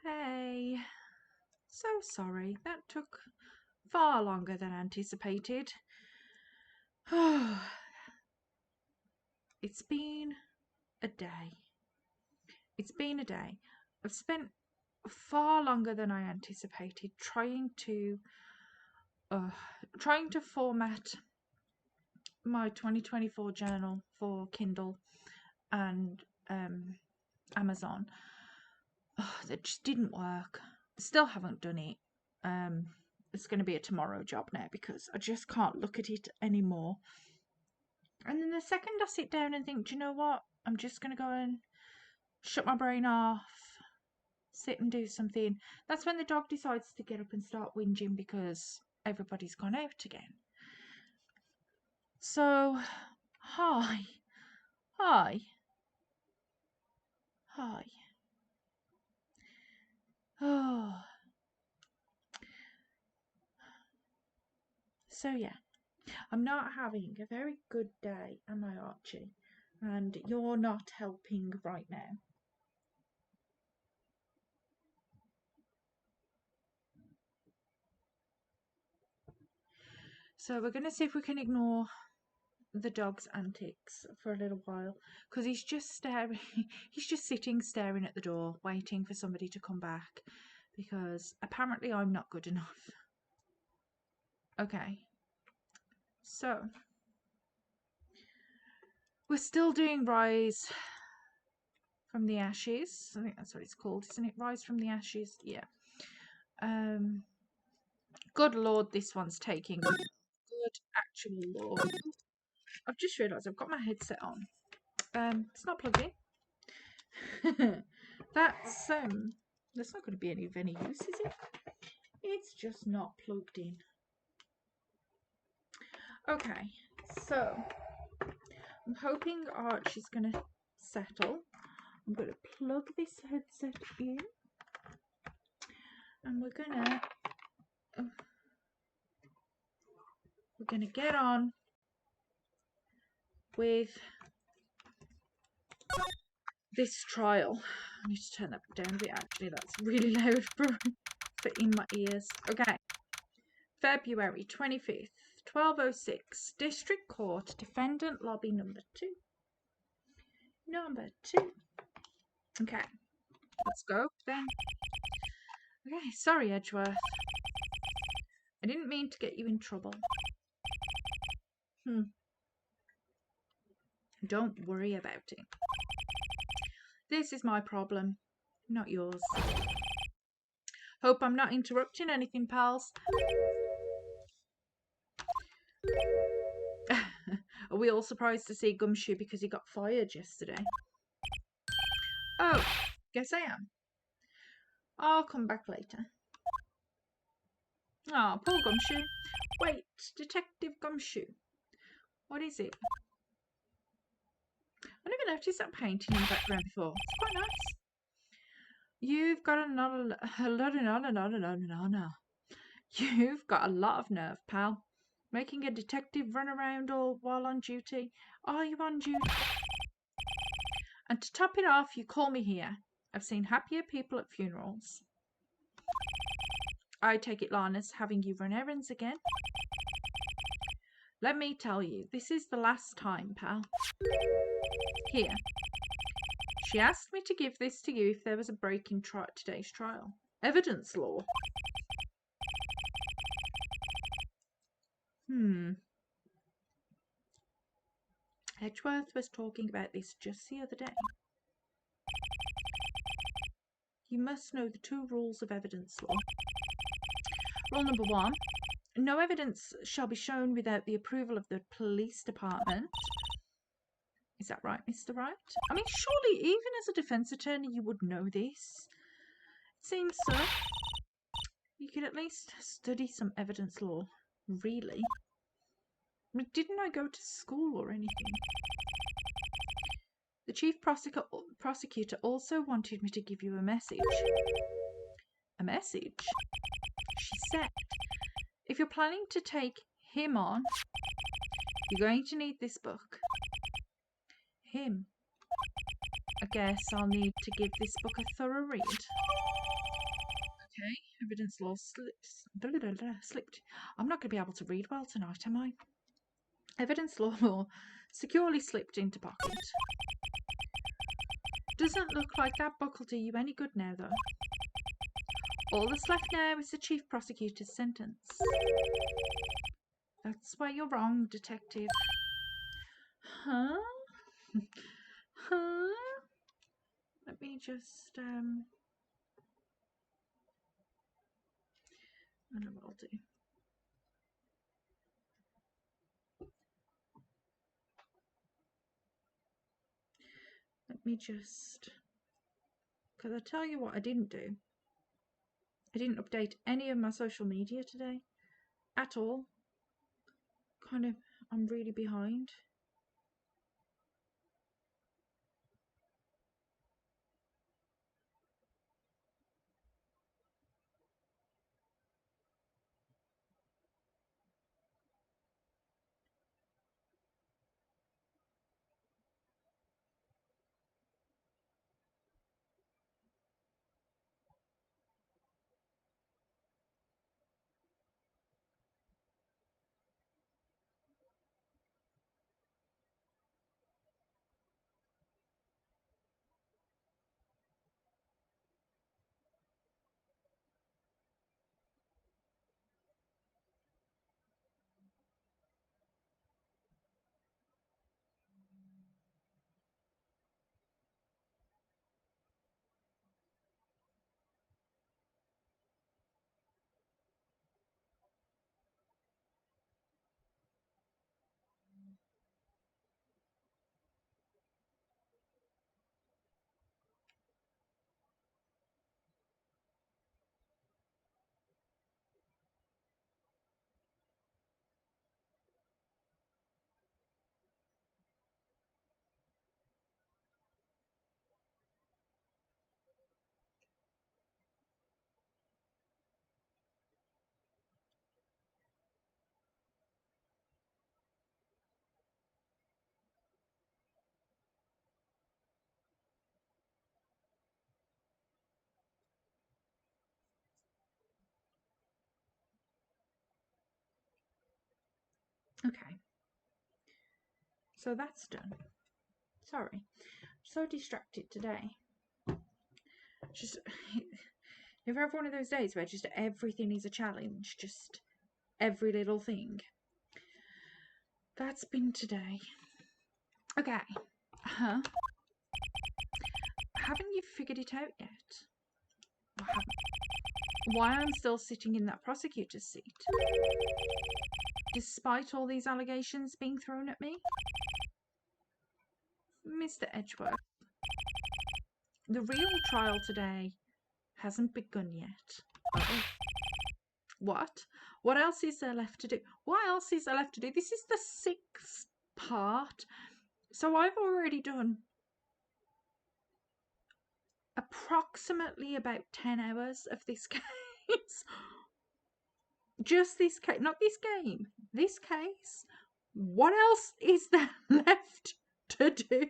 Hey, so sorry. That took far longer than anticipated. It's been a day. It's been a day. I've spent far longer than I anticipated uh, trying to format my 2024 journal for Kindle and Amazon. That just didn't work. Still haven't done it. It's going to be a tomorrow job now because I just can't look at it anymore. And then the second I sit down and think, do you know what? I'm just going to go and shut my brain off, sit and do something. That's when the dog decides to get up and start whinging because everybody's gone out again. So, hi. Oh. So yeah, I'm not having a very good day, am I, Archie? And you're not helping right now. So we're going to see if we can ignore the dog's antics for a little while because he's just staring. He's just sitting staring at the door waiting for somebody to come back because apparently I'm not good enough. Okay, so we're still doing Rise from the Ashes. I think that's what it's called, isn't it? Rise from the Ashes. Yeah. Good Lord, this one's taking good actual Lord. I've just realised I've got my headset on. It's not plugged in. That's not going to be of any use, is it? It's just not plugged in. Okay, so I'm hoping Archie's going to settle. I'm going to plug this headset in, and we're gonna get on with this trial. I need to turn that down a bit. Actually, that's really loud for in my ears. Okay. February 25th, 12:06, District Court, Defendant Lobby number 2. Number 2. Okay, let's go then. Okay, sorry, Edgeworth. I didn't mean to get you in trouble. Don't worry about it. This is my problem, not yours. Hope I'm not interrupting anything, pals. Are we all surprised to see Gumshoe because he got fired yesterday? Oh, guess I am. I'll come back later. Oh, poor Gumshoe. Wait, Detective Gumshoe. What is it? I never noticed that painting in the background before. It's quite nice. You've got You've got a lot of nerve, pal. Making a detective run around all while on duty. Are you on duty? And to top it off, you call me here. I've seen happier people at funerals. I take it Lana's having you run errands again. Let me tell you, this is the last time, pal. Here. She asked me to give this to you if there was a break in today's trial. Evidence law. Edgeworth was talking about this just the other day. You must know the 2 rules of evidence law. Rule number 1. No evidence shall be shown without the approval of the police department. Is that right, Mr. Wright? I mean, surely, even as a defense attorney, you would know this. It seems so. You could at least study some evidence law. Really? I mean, didn't I go to school or anything? The chief prosecutor also wanted me to give you a message. A message? She said, if you're planning to take him on, you're going to need this book. Him. I guess I'll need to give this book a thorough read. Okay, evidence law slipped. I'm not going to be able to read well tonight, am I? Evidence law securely slipped into pocket. Doesn't look like that book will do you any good now, though. All that's left now is the chief prosecutor's sentence. That's where you're wrong, detective. Huh? Huh? Let me just, I don't know what I'll do. Let me just, because I tell you what I didn't do. I didn't update any of my social media today at all. Kind of, I'm really behind. Okay. So that's done. Sorry. So distracted today. Just, if you have one of those days where just everything is a challenge, just every little thing. That's been today. Okay. Huh? Haven't you figured it out yet? Why I'm still sitting in that prosecutor's seat? Despite all these allegations being thrown at me? Mr. Edgeworth, the real trial today hasn't begun yet. Oh. What? What else is there left to do? What else is there left to do? This is the 6th part. So I've already done approximately about 10 hours of this case. Just this case, not this game. This case. What else is there left to do?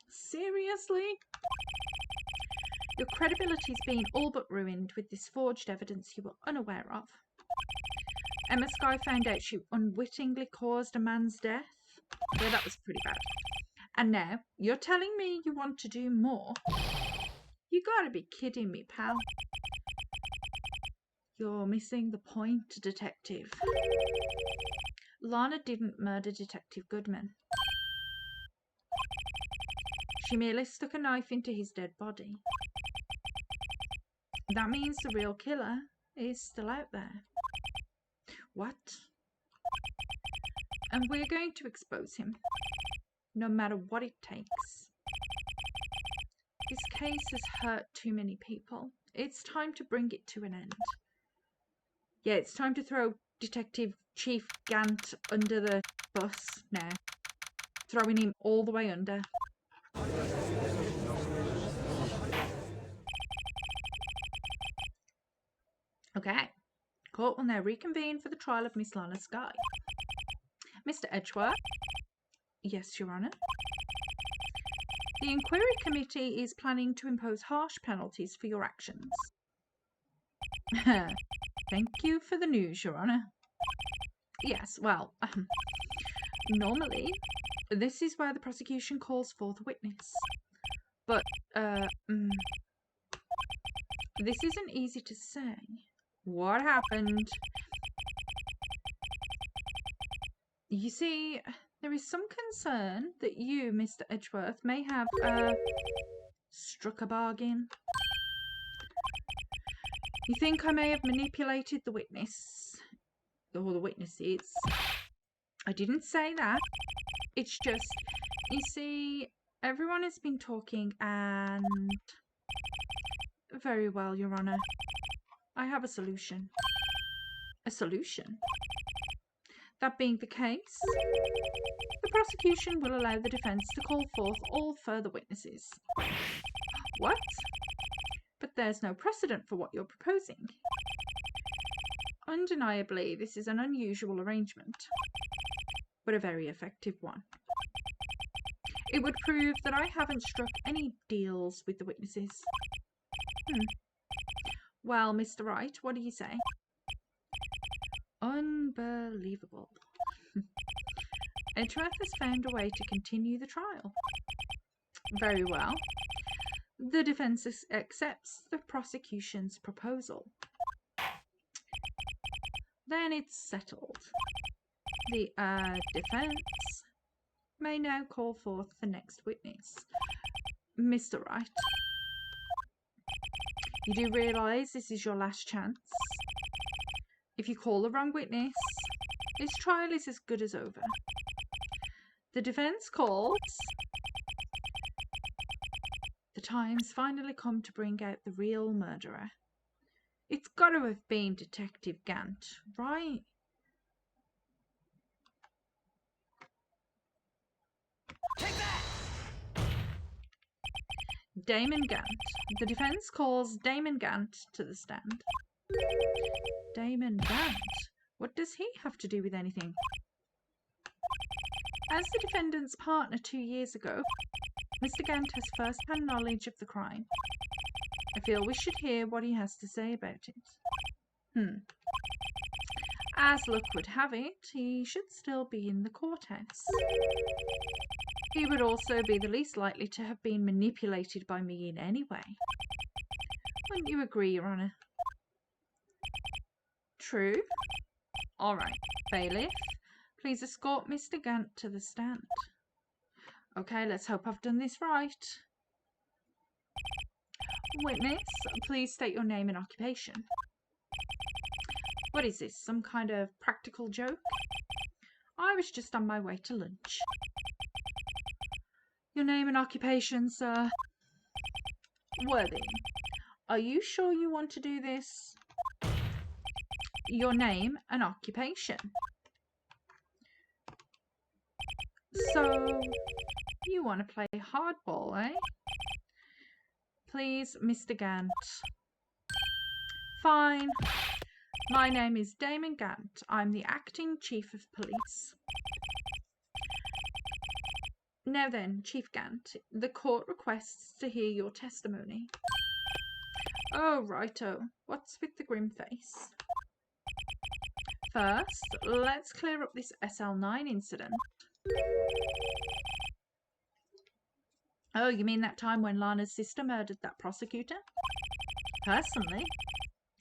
Seriously? Your credibility's been all but ruined with this forged evidence you were unaware of. Emma Skye found out she unwittingly caused a man's death. Yeah, that was pretty bad. And now, you're telling me you want to do more? You gotta be kidding me, pal. You're missing the point, Detective. Lana didn't murder Detective Goodman. She merely stuck a knife into his dead body. That means the real killer is still out there. What? And we're going to expose him, no matter what it takes. This case has hurt too many people. It's time to bring it to an end. Yeah, it's time to throw Detective Chief Gant under the bus now. Throwing him all the way under. Okay. Court will now reconvene for the trial of Miss Lana Skye. Mr. Edgeworth? Yes, Your Honour. The Inquiry Committee is planning to impose harsh penalties for your actions. Thank you for the news, Your Honour. Yes, well, normally, this is where the prosecution calls forth a witness. But, this isn't easy to say. What happened? You see, there is some concern that you, Mr. Edgeworth, may have, struck a bargain. You think I may have manipulated the witness, or the witnesses. I didn't say that. It's just, you see, everyone has been talking and... Very well, Your Honour. I have a solution. A solution? That being the case, the prosecution will allow the defence to call forth all further witnesses. What? But there's no precedent for what you're proposing. Undeniably, this is an unusual arrangement, but a very effective one. It would prove that I haven't struck any deals with the witnesses. Well, Mr. Wright, what do you say? Unbelievable. Edgeworth has found a way to continue the trial. Very well. The defence accepts the prosecution's proposal. Then it's settled. The defence may now call forth the next witness. Mr. Wright, you do realise this is your last chance? If you call the wrong witness, this trial is as good as over. The defence calls. The time's finally come to bring out the real murderer. It's got to have been Detective Gant, right? Take that! Damon Gant. The defence calls Damon Gant to the stand. Damon Gant? What does he have to do with anything? As the defendant's partner 2 years ago, Mr. Gant has first-hand knowledge of the crime. I feel we should hear what he has to say about it. As luck would have it, he should still be in the courthouse. He would also be the least likely to have been manipulated by me in any way. Wouldn't you agree, Your Honour? True. All right, bailiff, please escort Mr. Gant to the stand. Okay, let's hope I've done this right. Witness, please state your name and occupation. What is this, some kind of practical joke? I was just on my way to lunch. Your name and occupation, sir? Worthing, are you sure you want to do this? Your name and occupation. So, you want to play hardball, eh? Please, Mr. Gant. Fine. My name is Damon Gant. I'm the acting chief of police. Now then, Chief Gant, the court requests to hear your testimony. Oh, righto. What's with the grim face? First, let's clear up this SL9 incident. Oh, you mean that time when Lana's sister murdered that prosecutor? Personally,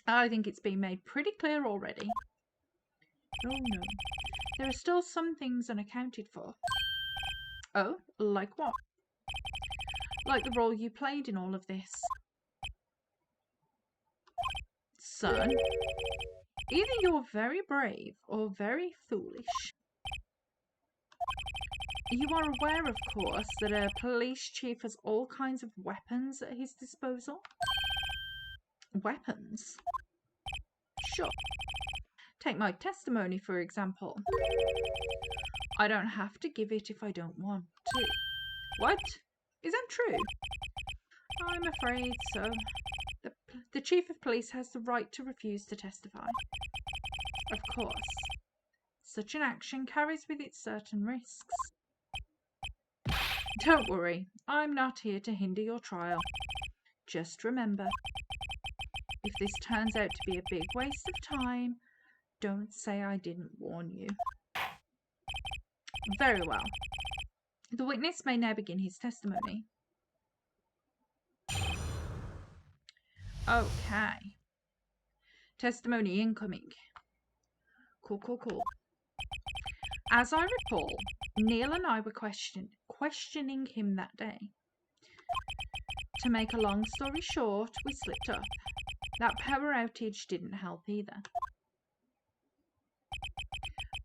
I think it's been made pretty clear already. Oh no, there are still some things unaccounted for. Oh, like what? Like the role you played in all of this. Son, either you're very brave or very foolish. You are aware, of course, that a police chief has all kinds of weapons at his disposal? Weapons? Sure. Take my testimony, for example. I don't have to give it if I don't want to. What? Is that true? I'm afraid so. The chief of police has the right to refuse to testify. Of course. Such an action carries with it certain risks. Don't worry, I'm not here to hinder your trial. Just remember, if if this turns out to be a big waste of time, don't say I didn't warn you. Very well. The witness may now begin his testimony. Okay. Testimony incoming. Cool. As I recall, Neil and I were questioning him that day. To make a long story short, we slipped up. That power outage didn't help either.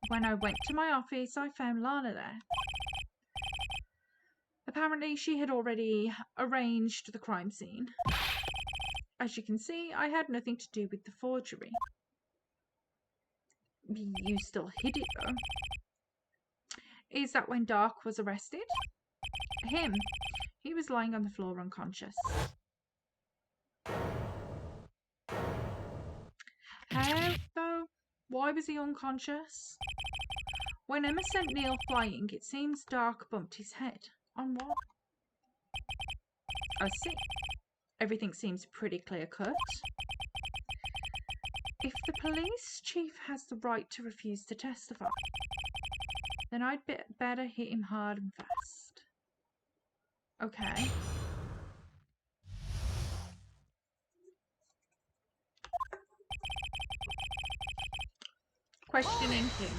When I went to my office, I found Lana there. Apparently, she had already arranged the crime scene. As you can see, I had nothing to do with the forgery. You still hid it, though. Is that when Dark was arrested? Him. He was lying on the floor unconscious. How, though? Why was he unconscious? When Emma sent Neil flying, it seems Dark bumped his head. On what? I see. Everything seems pretty clear-cut. If the police chief has the right to refuse to testify, then I'd better hit him hard and fast. Okay. Questioning him.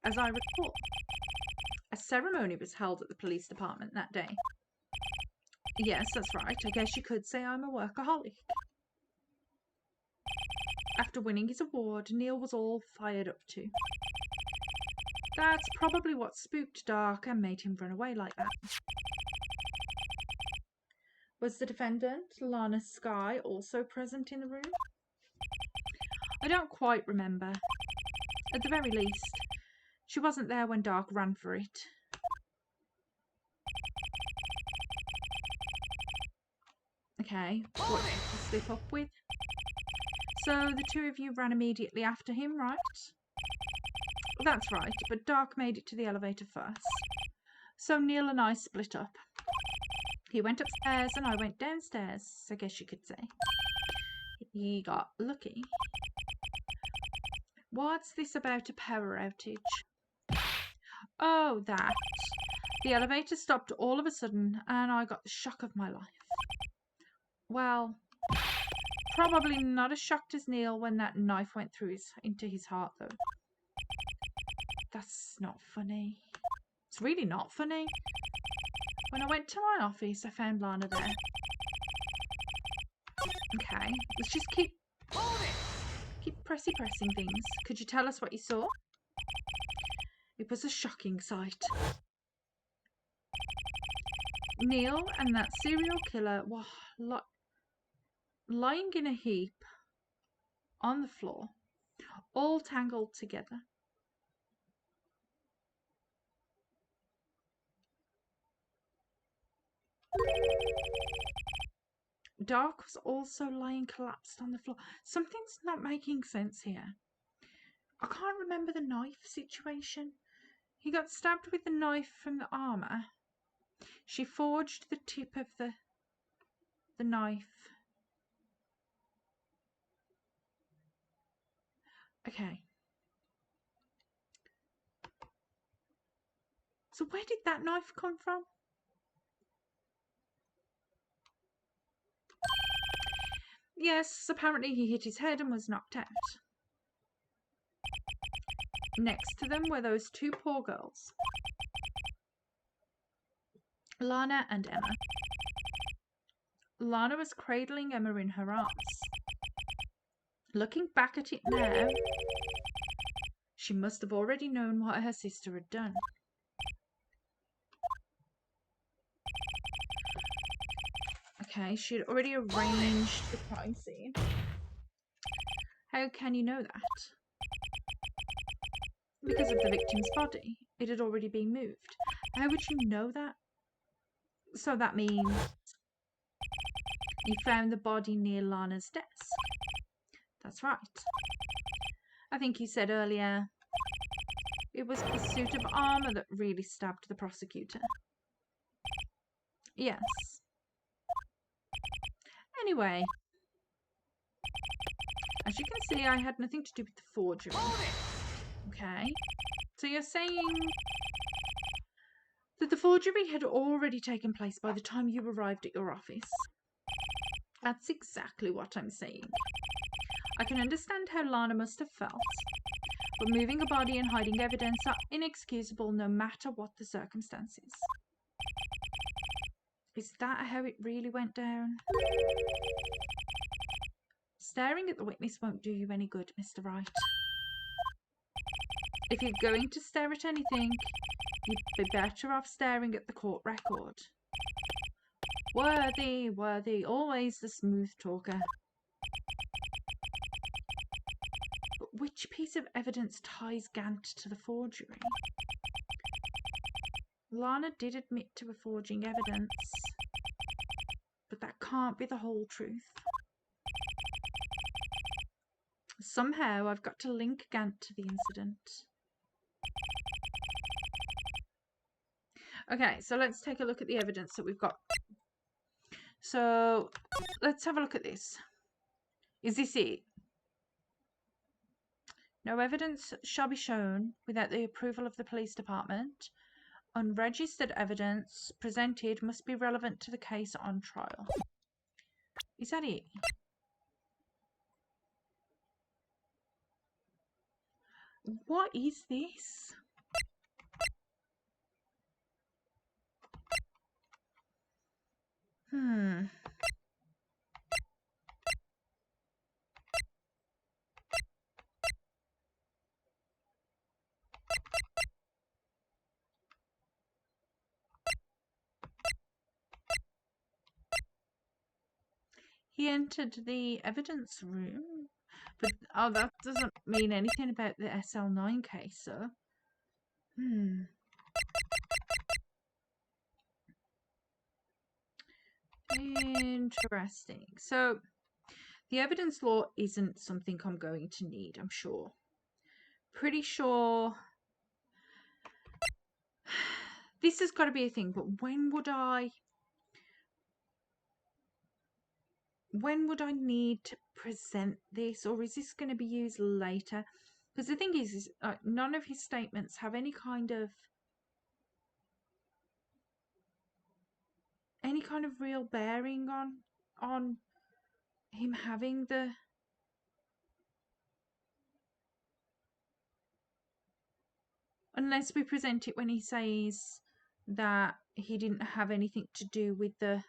As I recall, a ceremony was held at the police department that day. Yes, that's right. I guess you could say I'm a workaholic. After winning his award, Neil was all fired up too. That's probably what spooked Dark and made him run away like that. Was the defendant, Lana Skye, also present in the room? I don't quite remember. At the very least, she wasn't there when Dark ran for it. Okay, what did you slip up with? So the two of you ran immediately after him, right? That's right, but Dark made it to the elevator first. So Neil and I split up. He went upstairs and I went downstairs, I guess you could say. He got lucky. What's this about a power outage? Oh, that. The elevator stopped all of a sudden and I got the shock of my life. Well, probably not as shocked as Neil when that knife went through into his heart, though. That's not funny. It's really not funny. When I went to my office, I found Lana there. Okay, let's just keep pressing things. Could you tell us what you saw? It was a shocking sight. Neil and that serial killer were lying in a heap on the floor, all tangled together. Dark was also lying collapsed on the floor. Something's not making sense here. I can't remember the knife situation. He got stabbed with the knife from the armor. She forged the tip of the knife. Okay. So where did that knife come from? Yes, apparently he hit his head and was knocked out. Next to them were those two poor girls, Lana and Emma. Lana was cradling Emma in her arms. Looking back at it now, she must have already known what her sister had done. Okay, she had already arranged the crime scene. How can you know that? Because of the victim's body. It had already been moved. How would you know that? So that means you found the body near Lana's desk. That's right. I think you said earlier it was the suit of armor that really stabbed the prosecutor. Yes. Anyway, As you can see, I had nothing to do with the forgery. Okay. So you're saying that the forgery had already taken place by the time you arrived at your office. That's exactly what I'm saying. I can understand how Lana must have felt. Removing a body and hiding evidence are inexcusable no matter what the circumstances. Is that how it really went down? Staring at the witness won't do you any good, Mr. Wright. If you're going to stare at anything, you'd be better off staring at the court record. Worthy, always the smooth talker. But which piece of evidence ties Gant to the forgery? Lana did admit to a forging evidence, but that can't be the whole truth. Somehow I've got to link Gant to the incident. Okay, so let's take a look at the evidence that we've got. So let's have a look at this. Is this it? No evidence shall be shown without the approval of the police department. Unregistered evidence presented must be relevant to the case on trial. Is that it? What is this? He entered the evidence room, but that doesn't mean anything about the SL9 case, sir. Interesting. So the evidence law isn't something I'm going to need, I'm sure. Pretty sure this has got to be a thing, but when would I need to present this, or is this going to be used later? Because the thing is none of his statements have any kind of real bearing on him having the unless we present it when he says that he didn't have anything to do with the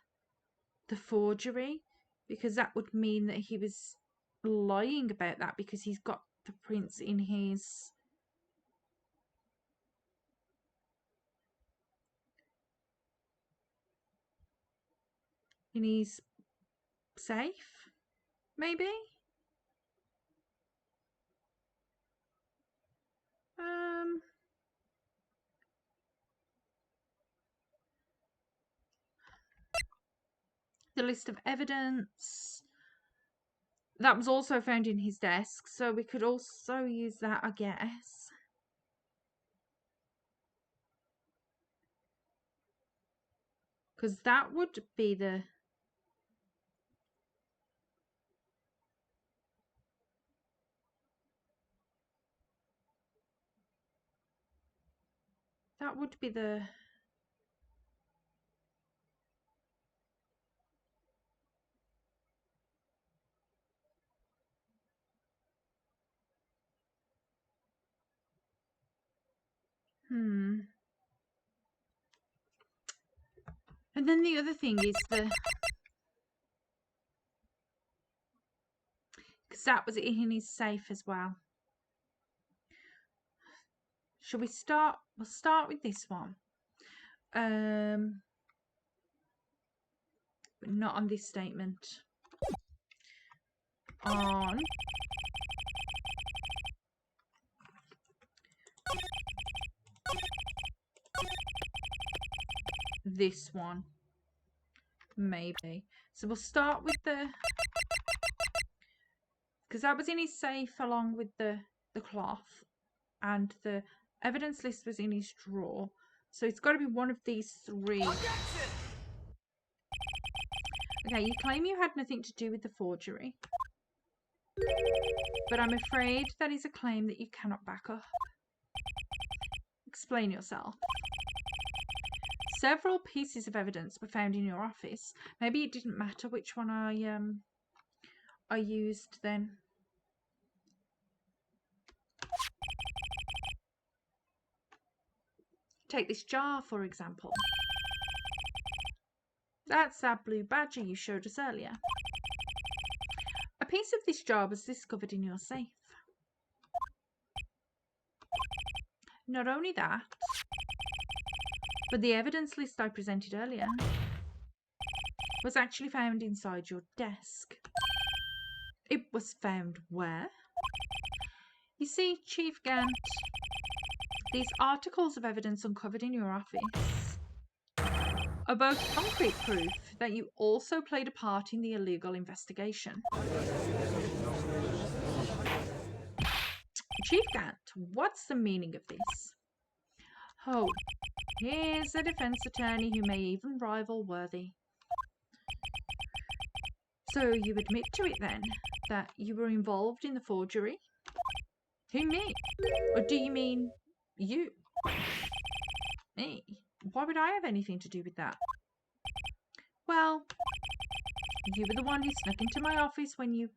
forgery, because that would mean that he was lying about that because he's got the prints in his safe, maybe. The list of evidence that was also found in his desk, so we could also use that, I guess. Because that would be the And then the other thing is because that was in his safe as well. Shall we start? We'll start with this one. But not on this statement. On this one, maybe. So we'll start with because that was in his safe along with the cloth, and the evidence list was in his drawer. So it's got to be one of these three. Okay, you claim you had nothing to do with the forgery. But I'm afraid that is a claim that you cannot back up. Explain yourself. Several pieces of evidence were found in your office. Maybe it didn't matter which one I used then. Take this jar, for example. That's that blue badger you showed us earlier. A piece of this jar was discovered in your safe. Not only that, but the evidence list I presented earlier was actually found inside your desk. It was found where? You see, Chief Gant, these articles of evidence uncovered in your office are both concrete proof that you also played a part in the illegal investigation. Chief Gant, what's the meaning of this? Oh, here's a defense attorney who may even rival Worthy. So you admit to it then, that you were involved in the forgery? Who, me? Or do you mean you? Me? Why would I have anything to do with that? Well, you were the one who snuck into my office when you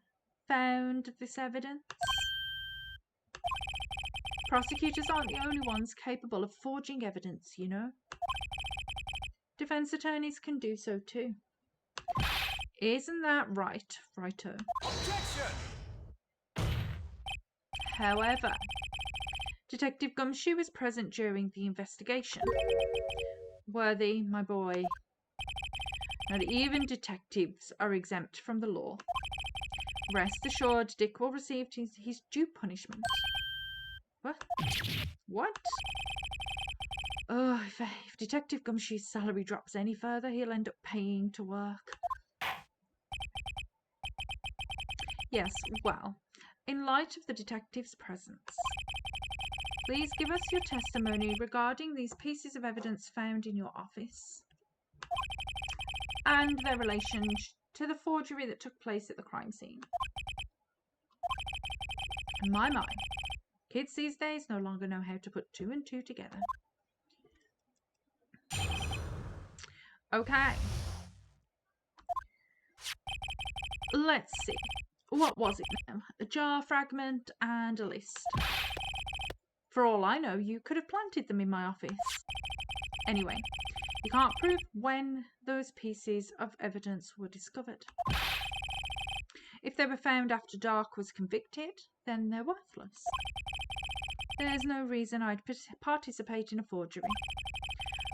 found this evidence. Prosecutors aren't the only ones capable of forging evidence, you know. Defense attorneys can do so too. Isn't that right, Righto? Objection! However, Detective Gumshoe was present during the investigation. Worthy, my boy. Not even detectives are exempt from the law. Rest assured, Dick will receive his due punishment. What? What? Oh, if Detective Gumshoe's salary drops any further, he'll end up paying to work. Yes, well, in light of the detective's presence, please give us your testimony regarding these pieces of evidence found in your office and their relation to the forgery that took place at the crime scene. My, kids these days no longer know how to put two and two together. Okay. Let's see. What was it now? A jar fragment and a list. For all I know, you could have planted them in my office. Anyway, you can't prove when those pieces of evidence were discovered. If they were found after Dark was convicted, then they're worthless. There's no reason I'd participate in a forgery.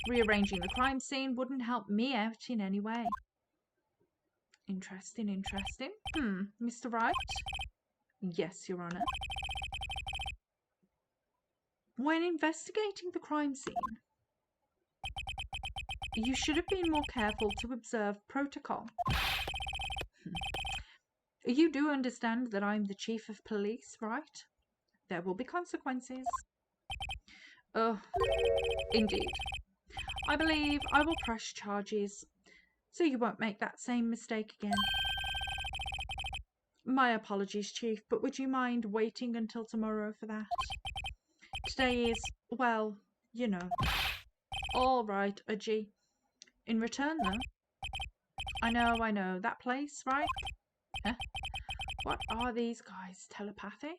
Rearranging the crime scene wouldn't help me out in any way. Interesting, interesting. Mr. Wright? Yes, Your Honor. When investigating the crime scene, you should have been more careful to observe protocol. You do understand that I'm the chief of police, right? There will be consequences. Oh, indeed. I believe I will press charges, so you won't make that same mistake again. My apologies, Chief, but would you mind waiting until tomorrow for that? Today is, well, you know. All right, Ajay. In return, though. I know. That place, right? Huh? What are these guys, telepathic?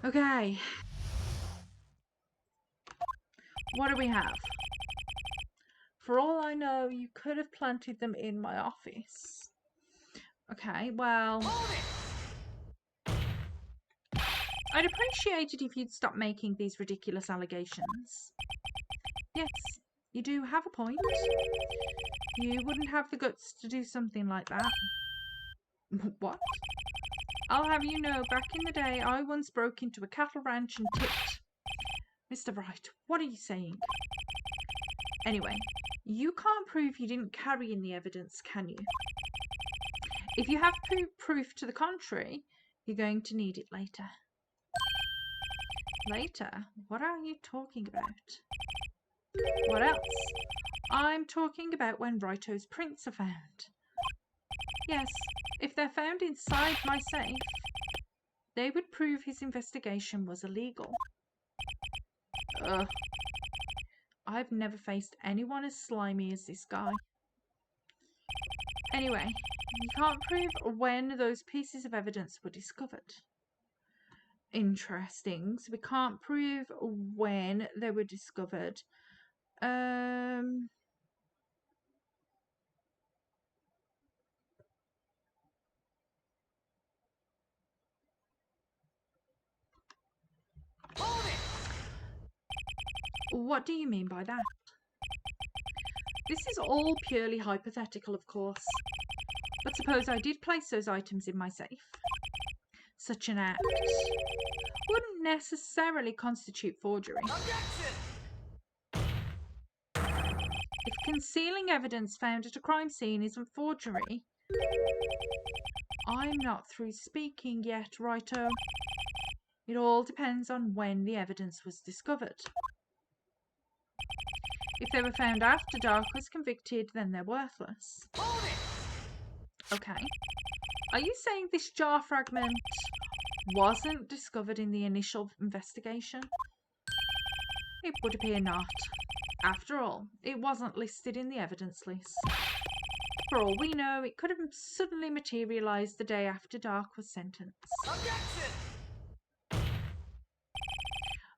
Okay. What do we have? For all I know, you could have planted them in my office. Okay, well, I'd appreciate it if you'd stop making these ridiculous allegations. Yes, you do have a point. You wouldn't have the guts to do something like that. What? I'll have you know, back in the day, I once broke into a cattle ranch and tipped. Mr. Wright, what are you saying? Anyway, you can't prove you didn't carry in the evidence, can you? If you have proof to the contrary, you're going to need it later. Later? What are you talking about? What else? I'm talking about when Righto's prints are found. Yes, If they're found inside my safe, they would prove his investigation was illegal. Ugh. I've never faced anyone as slimy as this guy. Anyway, you can't prove when those pieces of evidence were discovered. Interesting. So we can't prove when they were discovered. What do you mean by that? This is all purely hypothetical, of course. But suppose I did place those items in my safe. Such an act wouldn't necessarily constitute forgery. If concealing evidence found at a crime scene isn't forgery, I'm not through speaking yet, righto. It all depends on when the evidence was discovered. If they were found after Dark was convicted, then they're worthless. Okay. Are you saying this jar fragment wasn't discovered in the initial investigation? It would appear not. After all, it wasn't listed in the evidence list. For all we know, it could have suddenly materialized the day after Dark was sentenced.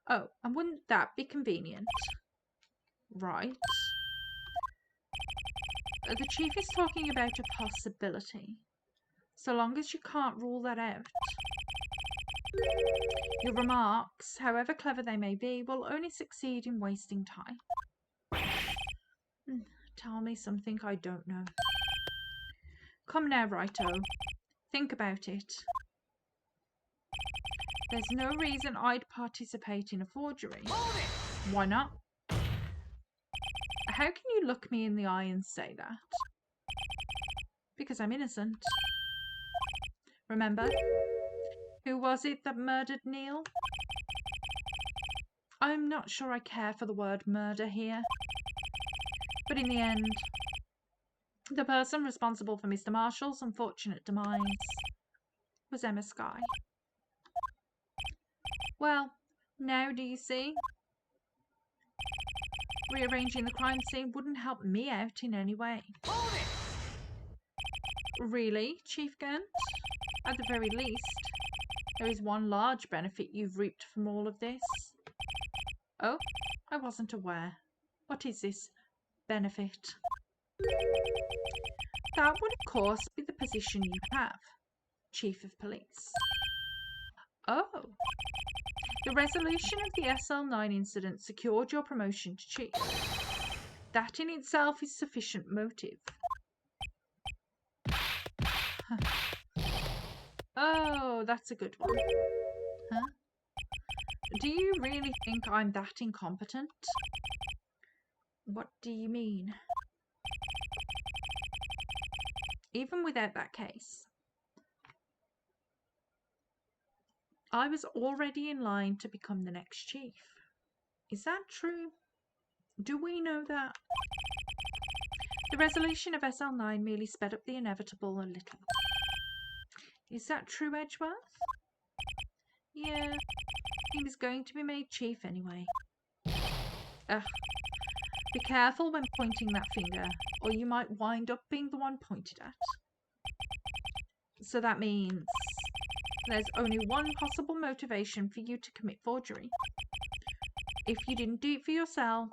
Oh, and wouldn't that be convenient? Right. The chief is talking about a possibility. So long as you can't rule that out. Your remarks, however clever they may be, will only succeed in wasting time. Tell me something I don't know. Come now, righto. Think about it. There's no reason I'd participate in a forgery. Why not? How can you look me in the eye and say that? Because I'm innocent. Remember? Who was it that murdered Neil? I'm not sure I care for the word murder here. But in the end, the person responsible for Mr. Marshall's unfortunate demise was Emma Skye. Well, now do you see? Rearranging the crime scene wouldn't help me out in any way. Really, Chief Gant? At the very least, there is one large benefit you've reaped from all of this. Oh, I wasn't aware. What is this benefit? That would, of course, be the position you have, Chief of Police. Oh. The resolution of the SL9 incident secured your promotion to Chief. That in itself is sufficient motive. Oh, that's a good one. Huh? Do you really think I'm that incompetent? What do you mean? Even without that case, I was already in line to become the next chief. Is that true? Do we know that? The resolution of SL9 merely sped up the inevitable a little. Is that true, Edgeworth? Yeah, he was going to be made chief anyway. Ugh. Be careful when pointing that finger, or you might wind up being the one pointed at. So that means there's only one possible motivation for you to commit forgery. If you didn't do it for yourself,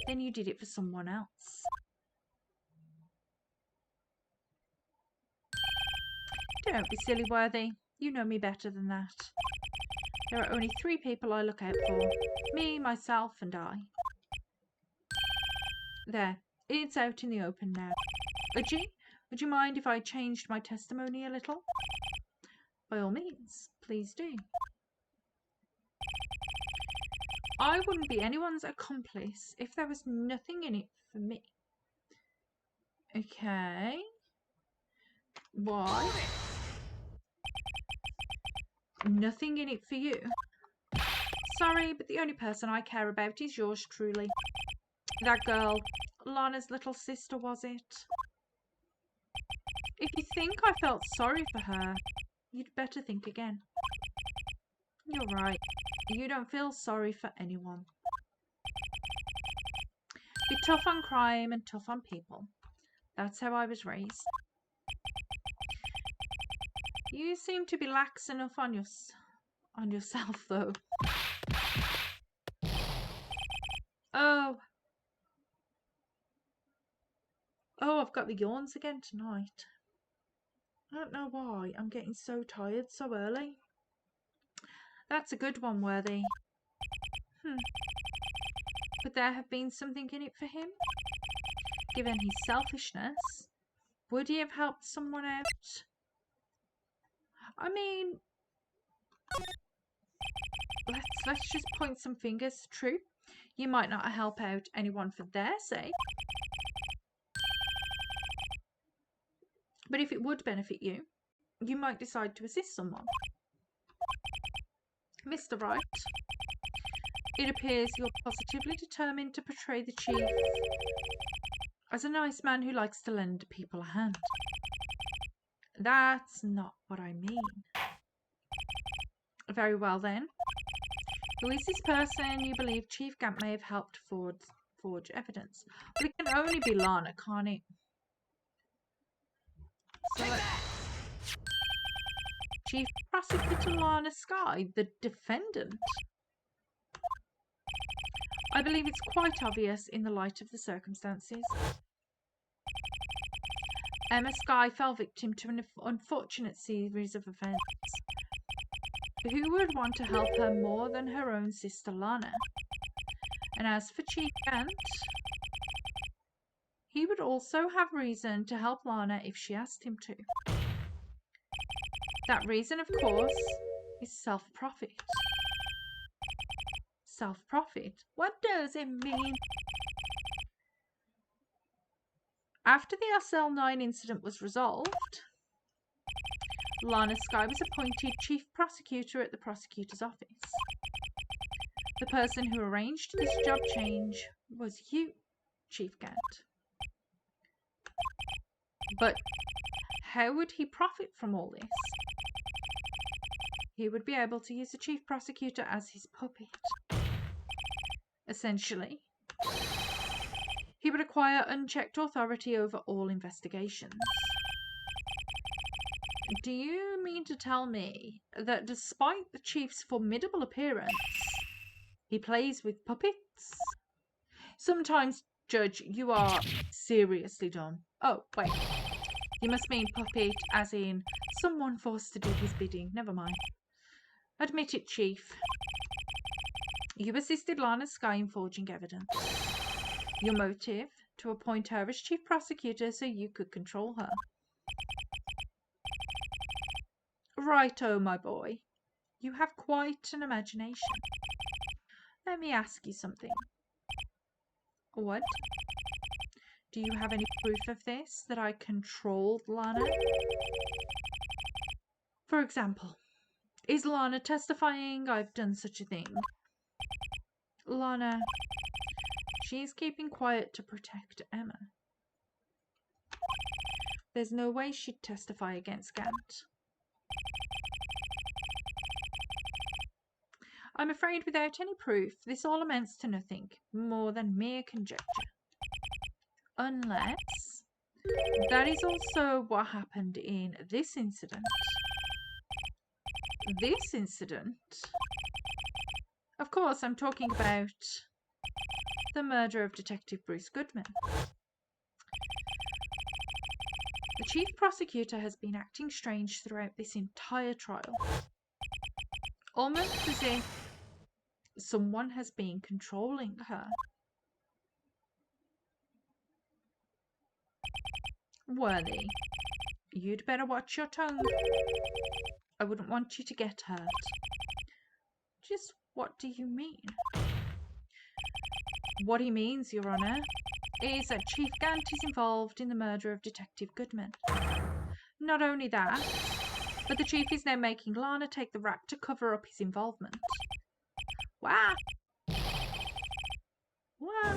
then you did it for someone else. Don't be silly, Worthy. You know me better than that. There are only 3 people I look out for. Me, myself, and I. There. It's out in the open now. Udgie, would you mind if I changed my testimony a little? By all means, please do. I wouldn't be anyone's accomplice if there was nothing in it for me. Okay. Why? Nothing in it for you. Sorry, but the only person I care about is yours truly. That girl, Lana's little sister, was it? If you think I felt sorry for her, you'd better think again. You're right. You don't feel sorry for anyone. Be tough on crime and tough on people. That's how I was raised. You seem to be lax enough on yourself, though. Oh, I've got the yawns again tonight. I don't know why. I'm getting so tired so early. That's a good one, Worthy. Could there have been something in it for him? Given his selfishness, would he have helped someone out? I mean, let's just point some fingers. True, you might not help out anyone for their sake, but if it would benefit you, you might decide to assist someone. Mr. Wright, it appears you're positively determined to portray the chief as a nice man who likes to lend people a hand. That's not what I mean. Very well then. Who is this person you believe Chief Gant may have helped forge evidence? Well, it can only be Lana, can't it? So Chief Prosecutor Lana Skye, the defendant. I believe it's quite obvious in the light of the circumstances. Emma Skye fell victim to an unfortunate series of events. Who would want to help her more than her own sister Lana? And as for Chief Gant, he would also have reason to help Lana if she asked him to. That reason, of course, is self-profit. Self-profit? What does it mean? After the SL9 incident was resolved, Lana Skye was appointed Chief Prosecutor at the prosecutor's office. The person who arranged this job change was you, Chief Gant. But how would he profit from all this? He would be able to use the Chief Prosecutor as his puppet. Essentially, he would acquire unchecked authority over all investigations. Do you mean to tell me that despite the Chief's formidable appearance, he plays with puppets? Sometimes, Judge, you are seriously dumb. Oh, wait. You must mean puppet as in someone forced to do his bidding. Never mind. Admit it, Chief. You assisted Lana Skye in forging evidence. Your motive, to appoint her as Chief Prosecutor so you could control her. Righto, my boy. You have quite an imagination. Let me ask you something. What? Do you have any proof of this, that I controlled Lana? For example, is Lana testifying I've done such a thing? Lana, she's keeping quiet to protect Emma. There's no way she'd testify against Gant. I'm afraid without any proof, this all amounts to nothing more than mere conjecture. Unless that is also what happened in this incident. This incident? Of course, I'm talking about the murder of Detective Bruce Goodman. The Chief Prosecutor has been acting strange throughout this entire trial. Almost as if someone has been controlling her. Worthy, you'd better watch your tongue. I wouldn't want you to get hurt. Just what do you mean? What he means, Your Honour, is that Chief Gant is involved in the murder of Detective Goodman. Not only that, but the Chief is now making Lana take the rap to cover up his involvement. Wow! What?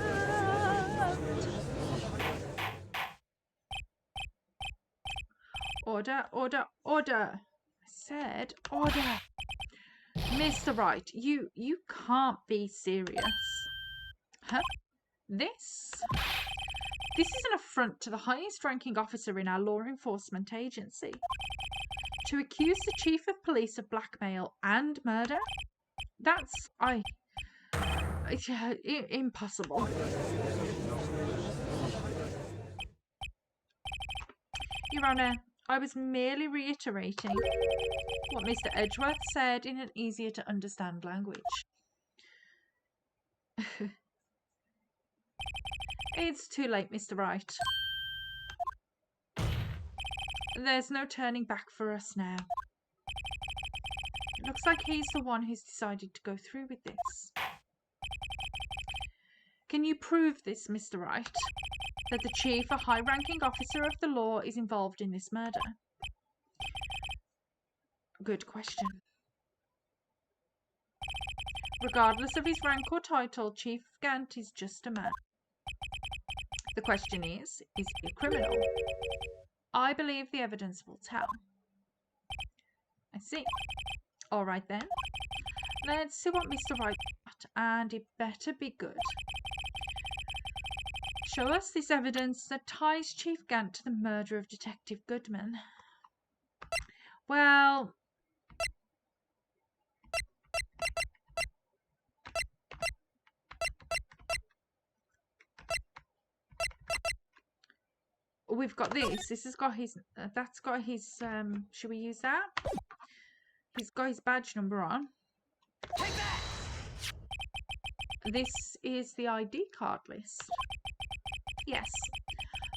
Order, order, order. I said order. Mr. Wright, you can't be serious. Huh? This is an affront to the highest ranking officer in our law enforcement agency. To accuse the chief of police of blackmail and murder? That's impossible. Your Honour, I was merely reiterating what Mr. Edgeworth said in an easier to understand language. It's too late, Mr. Wright. There's no turning back for us now. It looks like he's the one who's decided to go through with this. Can you prove this, Mr. Wright? That the chief, a high-ranking officer of the law, is involved in this murder? Good question. Regardless of his rank or title, Chief Gant is just a man. The question is he a criminal? I believe the evidence will tell. I see. All right then. Let's see what Mr. Wright got, and it better be good. Show us this evidence that ties Chief Gant to the murder of Detective Goodman. Well, we've got this. This has got his. That's got his. Should we use that? He's got his badge number on. Take that! This is the ID card list. Yes,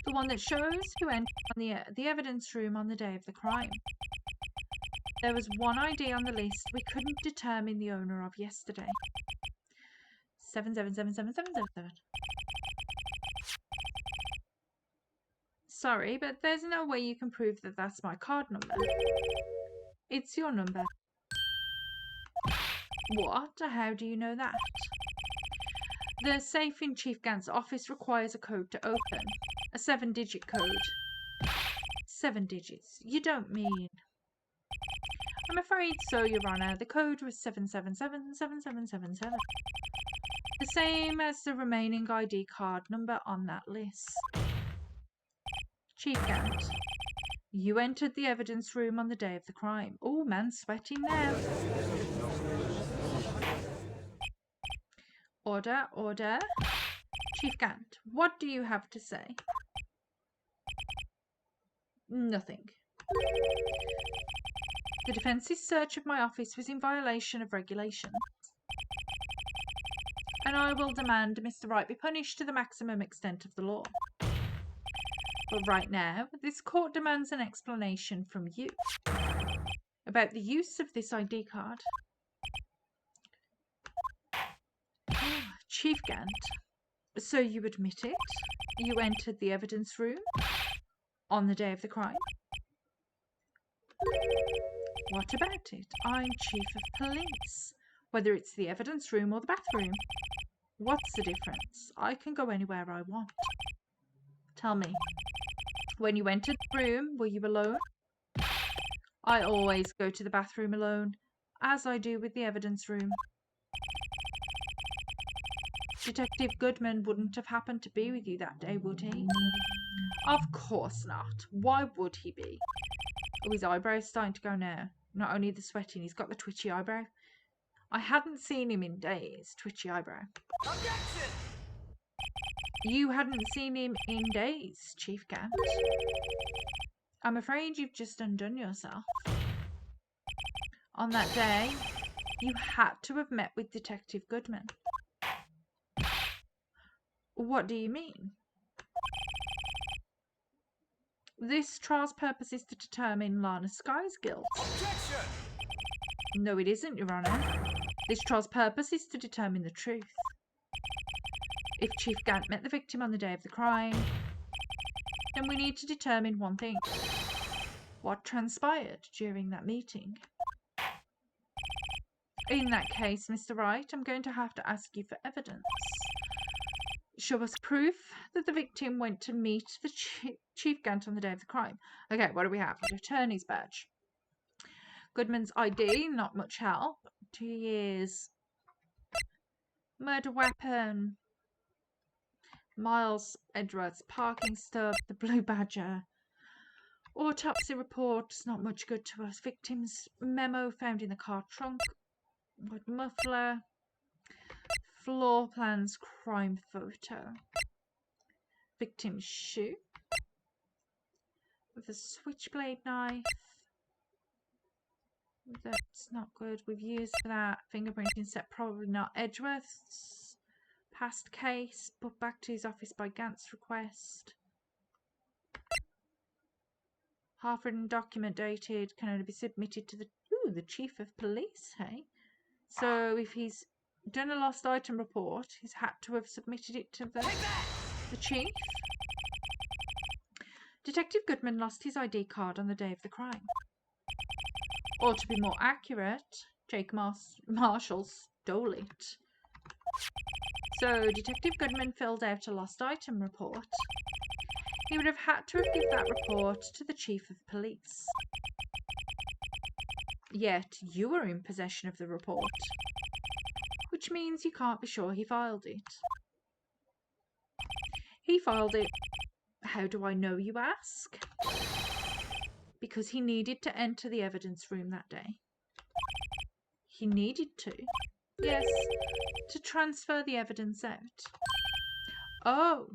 the one that shows who entered on the evidence room on the day of the crime. There was one ID on the list we couldn't determine the owner of yesterday. 777777. Sorry, but there's no way you can prove that that's my card number. It's your number. What? How do you know that? The safe in Chief Gant's office requires a code to open. A 7-digit code. 7 digits. You don't mean... I'm afraid so, Your Honour. The code was 7777777. The same as the remaining ID card number on that list. Chief Gant, you entered the evidence room on the day of the crime. Oh, man's sweating now. Order, order. Chief Gant, what do you have to say? Nothing. The defence's search of my office was in violation of regulations, and I will demand Mr. Wright be punished to the maximum extent of the law. But right now, this court demands an explanation from you about the use of this ID card. Chief Gant, so you admit it? You entered the evidence room on the day of the crime? What about it? I'm Chief of Police, whether it's the evidence room or the bathroom. What's the difference? I can go anywhere I want. Tell me, when you entered the room, were you alone? I always go to the bathroom alone, as I do with the evidence room. Detective Goodman wouldn't have happened to be with you that day, would he? Of course not. Why would he be? Oh, his eyebrow's starting to go now. Not only the sweating, he's got the twitchy eyebrow. I hadn't seen him in days. Twitchy eyebrow. Objection! You hadn't seen him in days, Chief Gant. I'm afraid you've just undone yourself. On that day, you had to have met with Detective Goodman. What do you mean? This trial's purpose is to determine Lana Sky's guilt. Objection! No, it isn't, Your Honour. This trial's purpose is to determine the truth. If Chief Gant met the victim on the day of the crime, then we need to determine one thing. What transpired during that meeting? In that case, Mr. Wright, I'm going to have to ask you for evidence. Show us proof that the victim went to meet the Chief Gant on the day of the crime. Okay, what do we have? An attorney's badge. Goodman's ID, not much help. 2 years. Murder weapon. Miles Edgeworth's parking stub. The Blue Badger. Autopsy report, not much good to us. Victim's memo found in the car trunk. Wood muffler. Floor plans, crime photo. Victim's shoe. With a switchblade knife. That's not good. We've used for that. Fingerprinting set, probably not. Edgeworth's past case. Put back to his office by Gant's request. Half-written document dated. Can only be submitted to the Chief of Police, hey? So if he's done a lost item report, he's had to have submitted it to the Chief. Detective Goodman lost his ID card on the day of the crime. Or to be more accurate, Jake Marshall stole it. So Detective Goodman filled out a lost item report. He would have had to have given that report to the Chief of Police. Yet you were in possession of the report, which means you can't be sure he filed it. He filed it. How do I know, you ask? Because he needed to enter the evidence room that day. He needed to. Yes, to transfer the evidence out. Oh.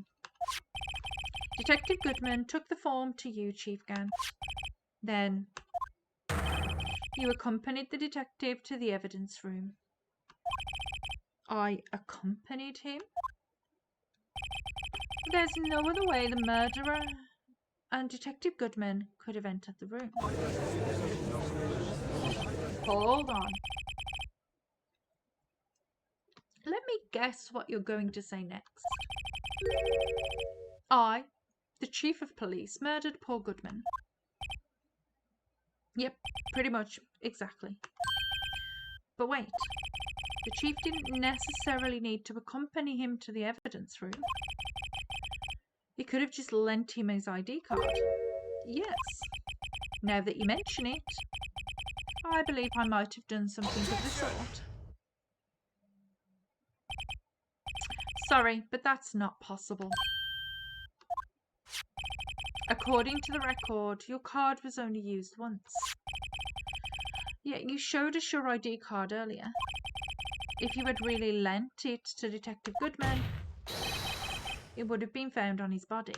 Detective Goodman took the form to you, Chief Gant. Then you accompanied the detective to the evidence room. I accompanied him? There's no other way the murderer and Detective Goodman could have entered the room. Hold on. Let me guess what you're going to say next. I, the Chief of Police, murdered poor Goodman. Yep, pretty much, exactly. But wait, the Chief didn't necessarily need to accompany him to the evidence room. He could have just lent him his ID card. Yes. Now that you mention it, I believe I might have done something of the sort. Sorry, but that's not possible. According to the record, your card was only used once. Yet you showed us your ID card earlier. If you had really lent it to Detective Goodman, it would have been found on his body.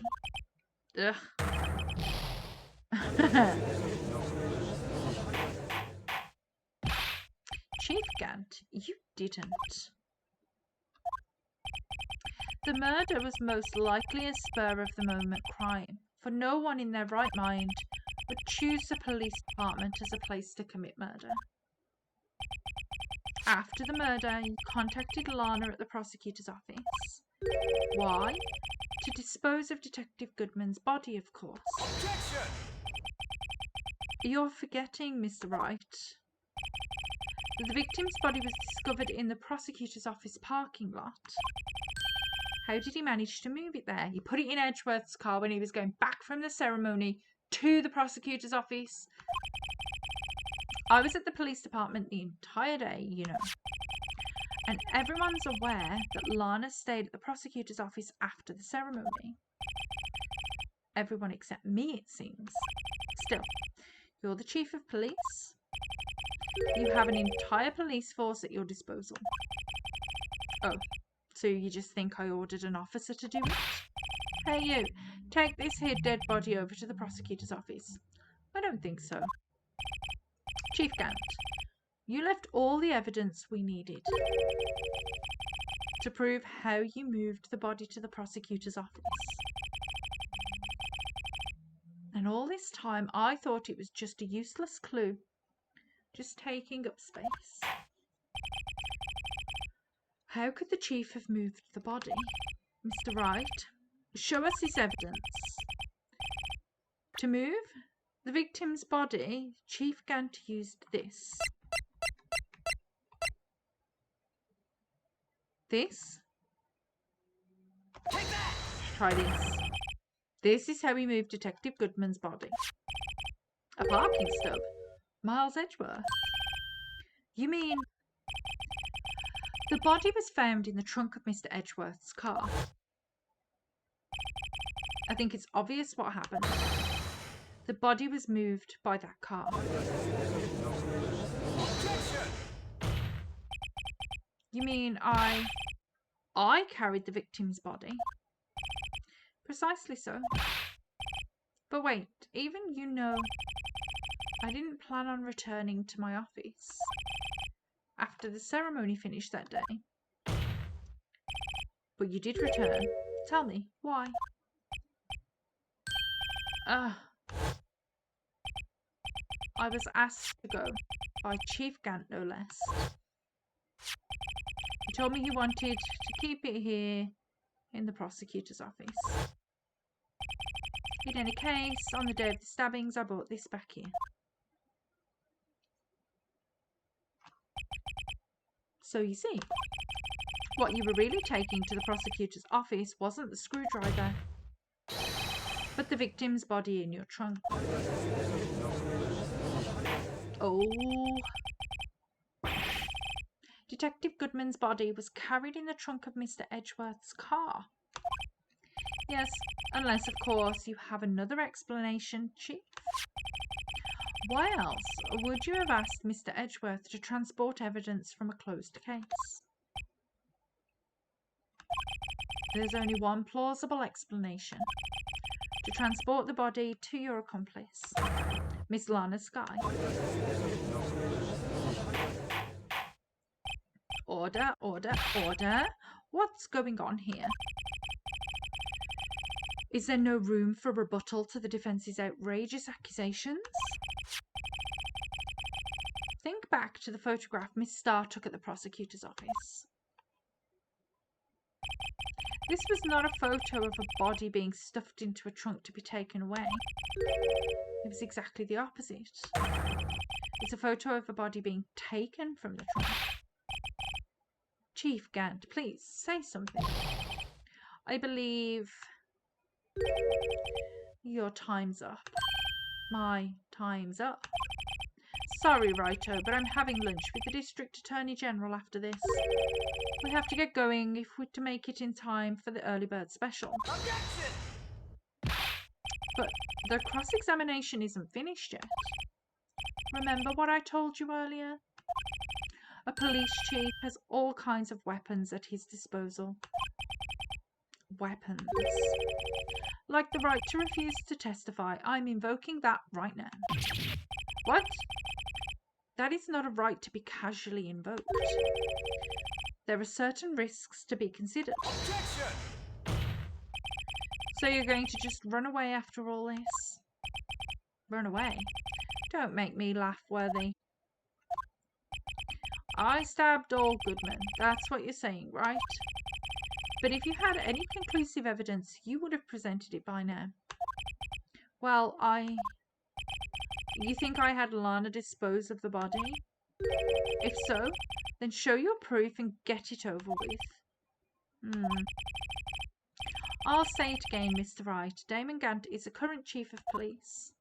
Ugh. Chief Gant, you didn't. The murder was most likely a spur-of-the-moment crime, for no one in their right mind would choose the police department as a place to commit murder. After the murder, you contacted Lana at the prosecutor's office. Why? To dispose of Detective Goodman's body, of course. Objection! You're forgetting, Mr. Wright, that the victim's body was discovered in the prosecutor's office parking lot. How did he manage to move it there? He put it in Edgeworth's car when he was going back from the ceremony to the prosecutor's office. I was at the police department the entire day, you know. And everyone's aware that Lana stayed at the prosecutor's office after the ceremony. Everyone except me, it seems. Still, you're the Chief of Police. You have an entire police force at your disposal. Oh, so you just think I ordered an officer to do it? Hey you, take this here dead body over to the prosecutor's office. I don't think so. Chief Gant, you left all the evidence we needed to prove how you moved the body to the prosecutor's office. And all this time I thought it was just a useless clue, just taking up space. How could the Chief have moved the body? Mr. Wright, show us his evidence. To move the victim's body, Chief Gant used this. This? Try this. This is how we moved Detective Goodman's body. A parking stub. Miles Edgeworth. You mean the body was found in the trunk of Mr. Edgeworth's car? I think it's obvious what happened. The body was moved by that car. Objection! You mean I carried the victim's body? Precisely so. But wait, even you know, I didn't plan on returning to my office after the ceremony finished that day. But you did return. Tell me, why? I was asked to go by Chief Gant, no less. He told me he wanted to keep it here in the prosecutor's office. In any case, on the day of the stabbings, I brought this back here. So you see, what you were really taking to the prosecutor's office wasn't the screwdriver, but the victim's body in your trunk. Oh. Detective Goodman's body was carried in the trunk of Mr. Edgeworth's car. Yes, unless, of course, you have another explanation, Chief. Why else would you have asked Mr. Edgeworth to transport evidence from a closed case? There's only one plausible explanation. To transport the body to your accomplice, Miss Lana Skye. Order, order, order. What's going on here? Is there no room for rebuttal to the defense's outrageous accusations? Think back to the photograph Miss Starr took at the prosecutor's office. This was not a photo of a body being stuffed into a trunk to be taken away. It was exactly the opposite. It's a photo of a body being taken from the trunk. Chief Gant, please say something. I believe your time's up. My time's up. Sorry, Righto, but I'm having lunch with the District Attorney General after this. We have to get going if we're to make it in time for the early bird special. Objection! But the cross-examination isn't finished yet. Remember what I told you earlier? A police chief has all kinds of weapons at his disposal. Weapons. Like the right to refuse to testify. I'm invoking that right now. What? That is not a right to be casually invoked. There are certain risks to be considered. Objection! So you're going to just run away after all this? Run away? Don't make me laugh, Worthy. I stabbed old Goodman. That's what you're saying, right? But if you had any conclusive evidence, you would have presented it by now. Well, You think I had Lana dispose of the body? If so, then show your proof and get it over with. I'll say it again, Mr. Wright. Damon Gant is the current chief of police.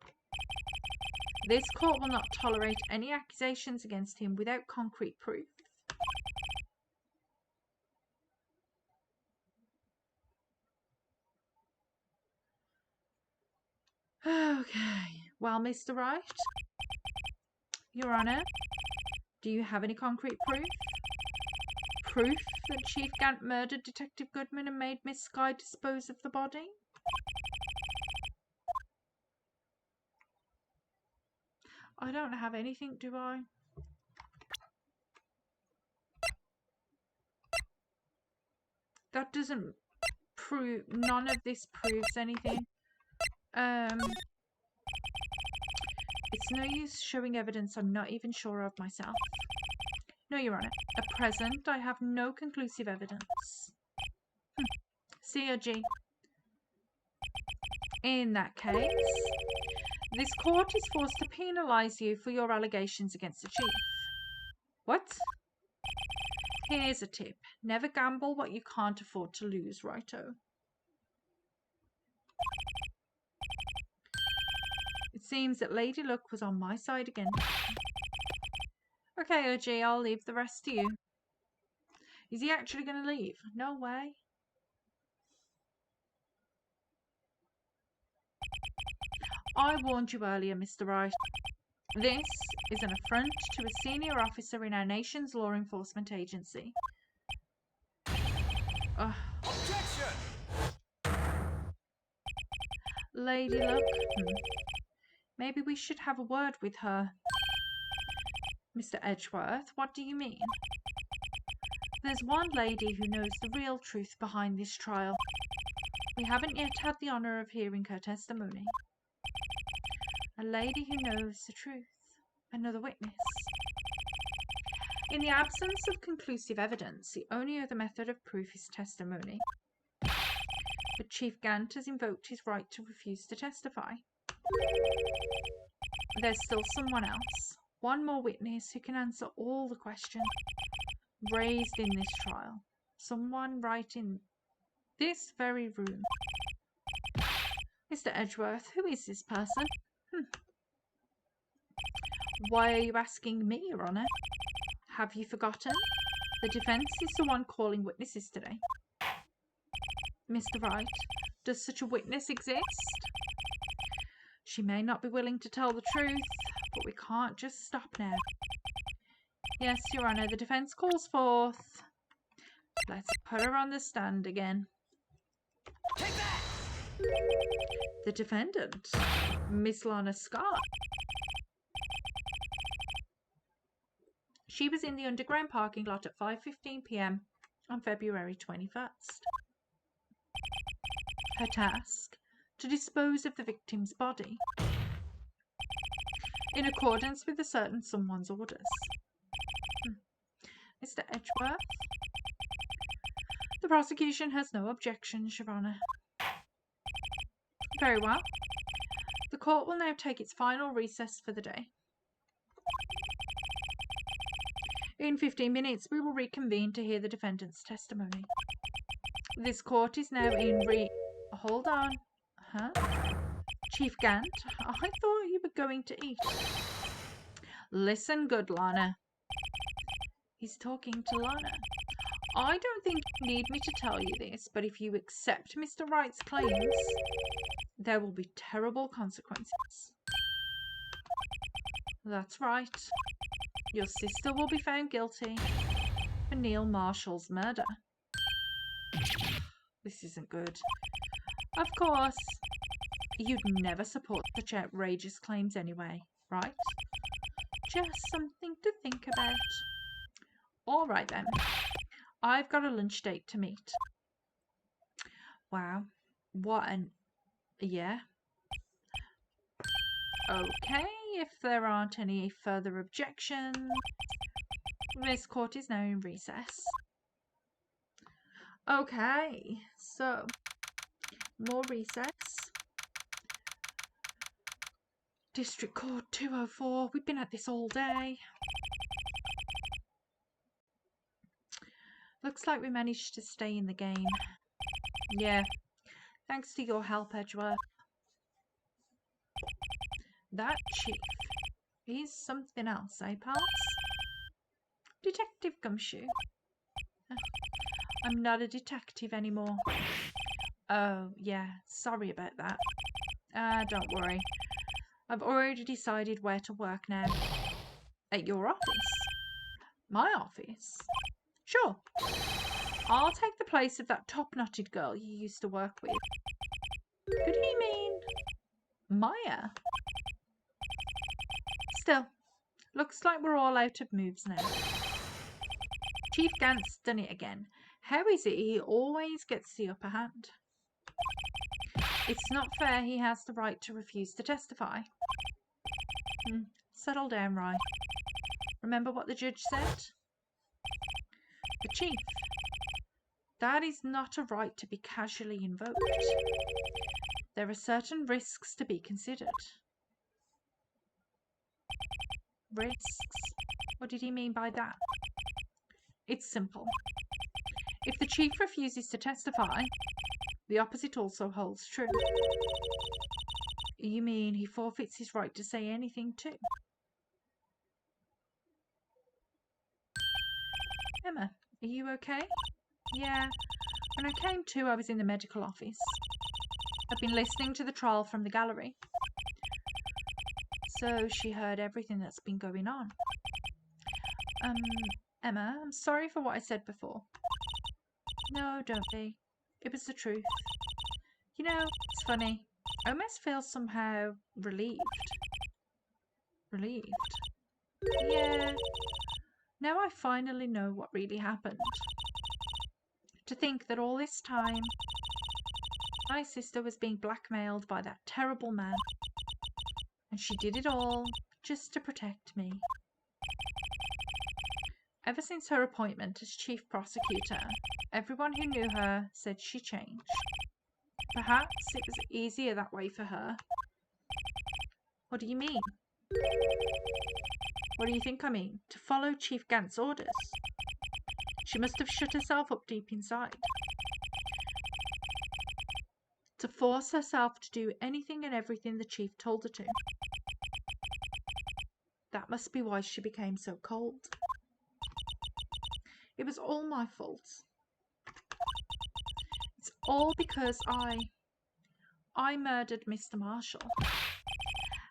This court will not tolerate any accusations against him without concrete proof. Okay. Well, Mr. Wright, Your Honor, do you have any concrete proof? Proof that Chief Gant murdered Detective Goodman and made Miss Skye dispose of the body? I don't have anything, do I? That doesn't prove... None of this proves anything. It's no use showing evidence I'm not even sure of myself. No, Your Honor. At present, I have no conclusive evidence. COG. In that case, this court is forced to penalise you for your allegations against the chief. What? Here's a tip. Never gamble what you can't afford to lose, righto? seems that Lady Luck was on my side again. Okay, OG, I'll leave the rest to you. Is he actually going to leave? No way. I warned you earlier, Mr. Wright. This is an affront to a senior officer in our nation's law enforcement agency. Objection! Lady Luck. Maybe we should have a word with her. Mr. Edgeworth, what do you mean? There's one lady who knows the real truth behind this trial. We haven't yet had the honour of hearing her testimony. A lady who knows the truth. Another witness. In the absence of conclusive evidence, the only other method of proof is testimony. But Chief Gant has invoked his right to refuse to testify. There's still someone else. One more witness who can answer all the questions raised in this trial. Someone right in this very room. Mr. Edgeworth, who is this person? Why are you asking me, Your Honour? Have you forgotten? The defence is the one calling witnesses today. Mr. Wright, does such a witness exist? She may not be willing to tell the truth, but we can't just stop now. Yes, Your Honour, the defence calls forth. Let's put her on the stand again. Take that! The defendant, Miss Lana Scott. She was in the underground parking lot at 5:15 p.m. on February 21st. Her task, to dispose of the victim's body, in accordance with a certain someone's orders. Mr. Edgeworth? The prosecution has no objections, Your Honour. Very well. The court will now take its final recess for the day. In 15 minutes, we will reconvene to hear the defendant's testimony. This court is now in Hold on. Huh? Chief Gant, I thought you were going to eat. Listen, good Lana. He's talking to Lana. I don't think you need me to tell you this, but if you accept Mr. Wright's claims, there will be terrible consequences. That's right. Your sister will be found guilty for Neil Marshall's murder. This isn't good. Of course, you'd never support such outrageous claims anyway, right? Just something to think about. All right then. I've got a lunch date to meet. Wow. What an... Yeah. Okay, if there aren't any further objections, this court is now in recess. Okay, so more recess. District Court 204. We've been at this all day. Looks like we managed to stay in the game. Yeah, thanks to your help, Edgeworth. That chief is something else, eh, pals? Detective Gumshoe. I'm not a detective anymore. Oh, yeah, sorry about that. Don't worry. I've already decided where to work now. At your office? My office? Sure. I'll take the place of that top-knotted girl you used to work with. Could he mean Maya? Still, looks like we're all out of moves now. Chief Gant's done it again. How is it he always gets the upper hand? It's not fair he has the right to refuse to testify. Settle down, Rye. Remember what the judge said? The chief. That is not a right to be casually invoked. There are certain risks to be considered. Risks? What did he mean by that? It's simple. If the chief refuses to testify, the opposite also holds true. You mean he forfeits his right to say anything too? Emma, are you okay? Yeah. When I came to, I was in the medical office. I've been listening to the trial from the gallery. So she heard everything that's been going on. Emma, I'm sorry for what I said before. No, don't be. It was the truth. You know, it's funny. I almost feel somehow relieved. Relieved? Yeah. Now I finally know what really happened. To think that all this time, my sister was being blackmailed by that terrible man. And she did it all just to protect me. Ever since her appointment as chief prosecutor, everyone who knew her said she changed. Perhaps it was easier that way for her. What do you mean? What do you think I mean? To follow Chief Gant's orders. She must have shut herself up deep inside. To force herself to do anything and everything the chief told her to. That must be why she became so cold. It was all my fault. It's all because I murdered Mr. Marshall.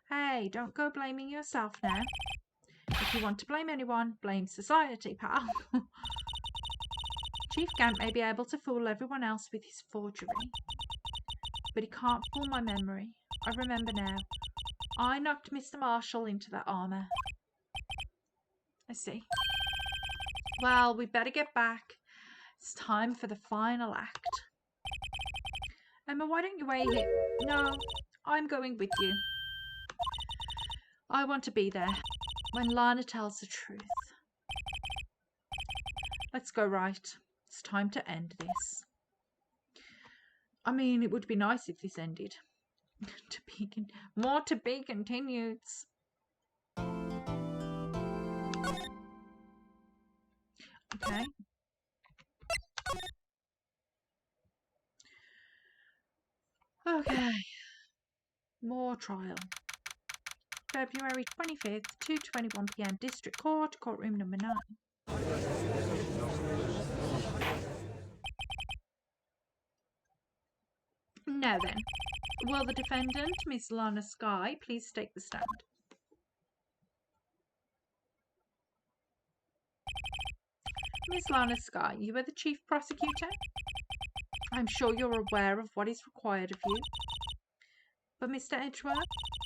Hey, don't go blaming yourself now. If you want to blame anyone, blame society, pal. Chief Gant may be able to fool everyone else with his forgery, but he can't fool my memory. I remember now. I knocked Mr. Marshall into that armour. I see. Well, we better get back. It's time for the final act. Emma, why don't you wait here? No, I'm going with you. I want to be there when Lana tells the truth. Let's go, Wright. It's time to end this. I mean, it would be nice if this ended. More to be continued. Okay. Okay. More trial. February 25th, 2:21 p.m. District Court, courtroom number 9. Now then, will the defendant, Miss Lana Skye, please take the stand? Miss Lana Skye, you are the chief prosecutor. I'm sure you're aware of what is required of you. But Mr. Edgeworth,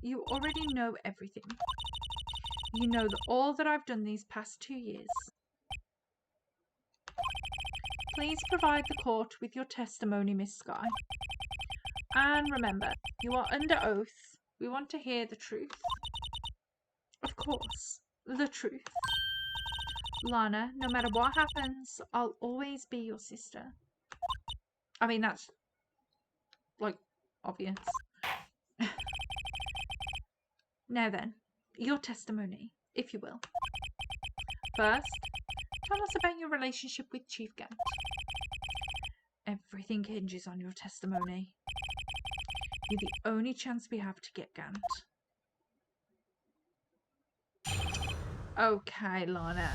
you already know everything. You know all that I've done these past 2 years. Please provide the court with your testimony, Miss Skye. And remember, you are under oath. We want to hear the truth. Of course, the truth. Lana, no matter what happens, I'll always be your sister. I mean, that's, like, obvious. Now then, your testimony, if you will. First, tell us about your relationship with Chief Gant. Everything hinges on your testimony. You're the only chance we have to get Gant. Okay, Lana.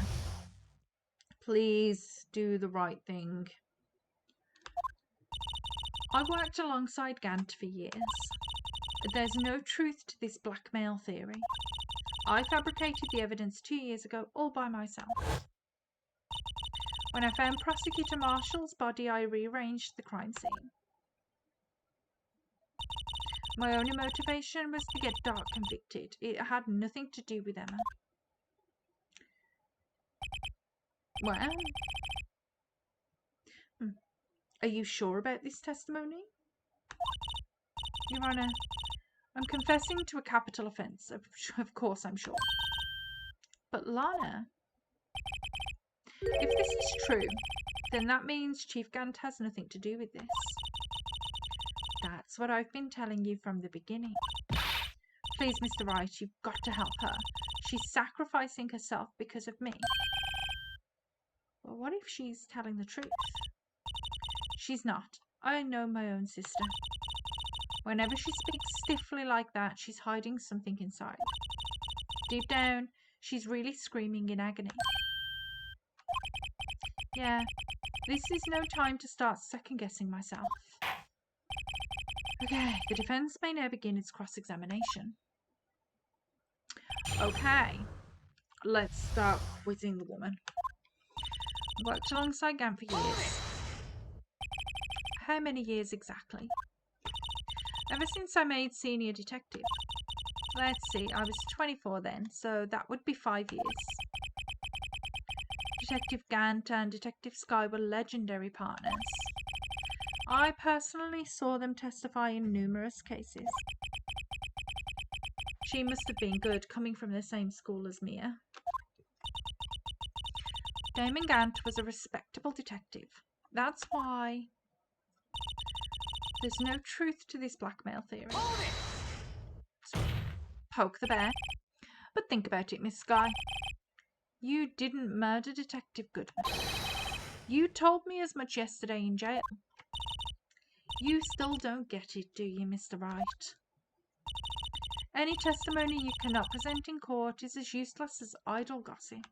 Please do the right thing. I've worked alongside Gant for years. There's no truth to this blackmail theory. I fabricated the evidence 2 years ago all by myself. When I found Prosecutor Marshall's body, I rearranged the crime scene. My only motivation was to get Dart convicted. It had nothing to do with Emma. Well, are you sure about this testimony? Your Honour, I'm confessing to a capital offence. Of course I'm sure. But Lana, if this is true, then that means Chief Gant has nothing to do with this. That's what I've been telling you from the beginning. Please, Mr. Wright, you've got to help her. She's sacrificing herself because of me. Well, what if she's telling the truth? She's not. I know my own sister. Whenever she speaks stiffly like that, she's hiding something inside. Deep down, she's really screaming in agony. Yeah, this is no time to start second-guessing myself. Okay, the defense may now begin its cross-examination. Okay, let's start quizzing the woman. Worked alongside Gant for years. How many years exactly? Ever since I made senior detective. Let's see, I was 24 then, so that would be 5 years. Detective Gant and Detective Sky were legendary partners. I personally saw them testify in numerous cases. She must have been good, coming from the same school as Mia. Damon Gant was a respectable detective. That's why there's no truth to this blackmail theory. So, poke the bear. But think about it, Miss Sky. You didn't murder Detective Goodman. You told me as much yesterday in jail. You still don't get it, do you, Mr. Wright? Any testimony you cannot present in court is as useless as idle gossip.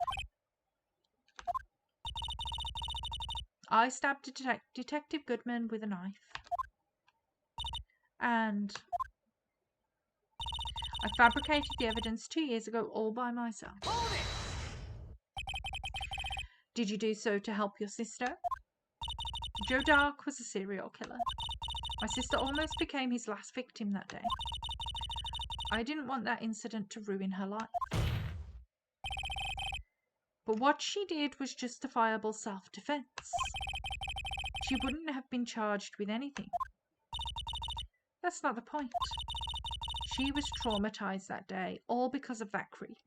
I stabbed Detective Goodman with a knife. And I fabricated the evidence 2 years ago all by myself. Did you do so to help your sister? Joe Dark was a serial killer. My sister almost became his last victim that day. I didn't want that incident to ruin her life. But what she did was justifiable self-defense. She wouldn't have been charged with anything. That's not the point. She was traumatized that day, all because of that creep.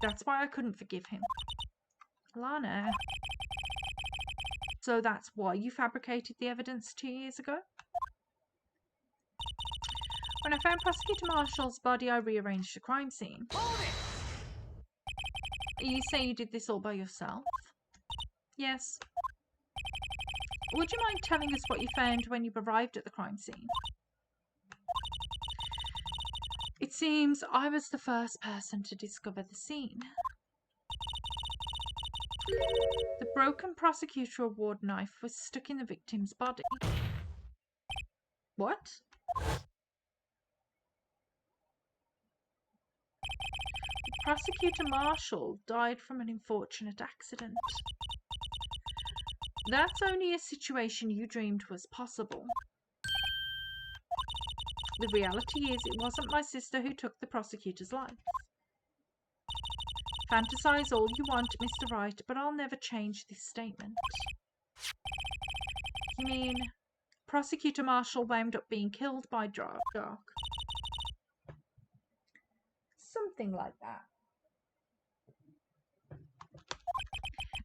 That's why I couldn't forgive him. Lana. So that's why you fabricated the evidence 2 years ago? When I found Prosecutor Marshall's body, I rearranged the crime scene. You say you did this all by yourself? Yes. Would you mind telling us what you found when you arrived at the crime scene? It seems I was the first person to discover the scene. The broken prosecutor award knife was stuck in the victim's body. What? Prosecutor Marshall died from an unfortunate accident. That's only a situation you dreamed was possible. The reality is, it wasn't my sister who took the prosecutor's life. Fantasize all you want, Mr. Wright, but I'll never change this statement. You mean Prosecutor Marshall wound up being killed by Dark? Something like that.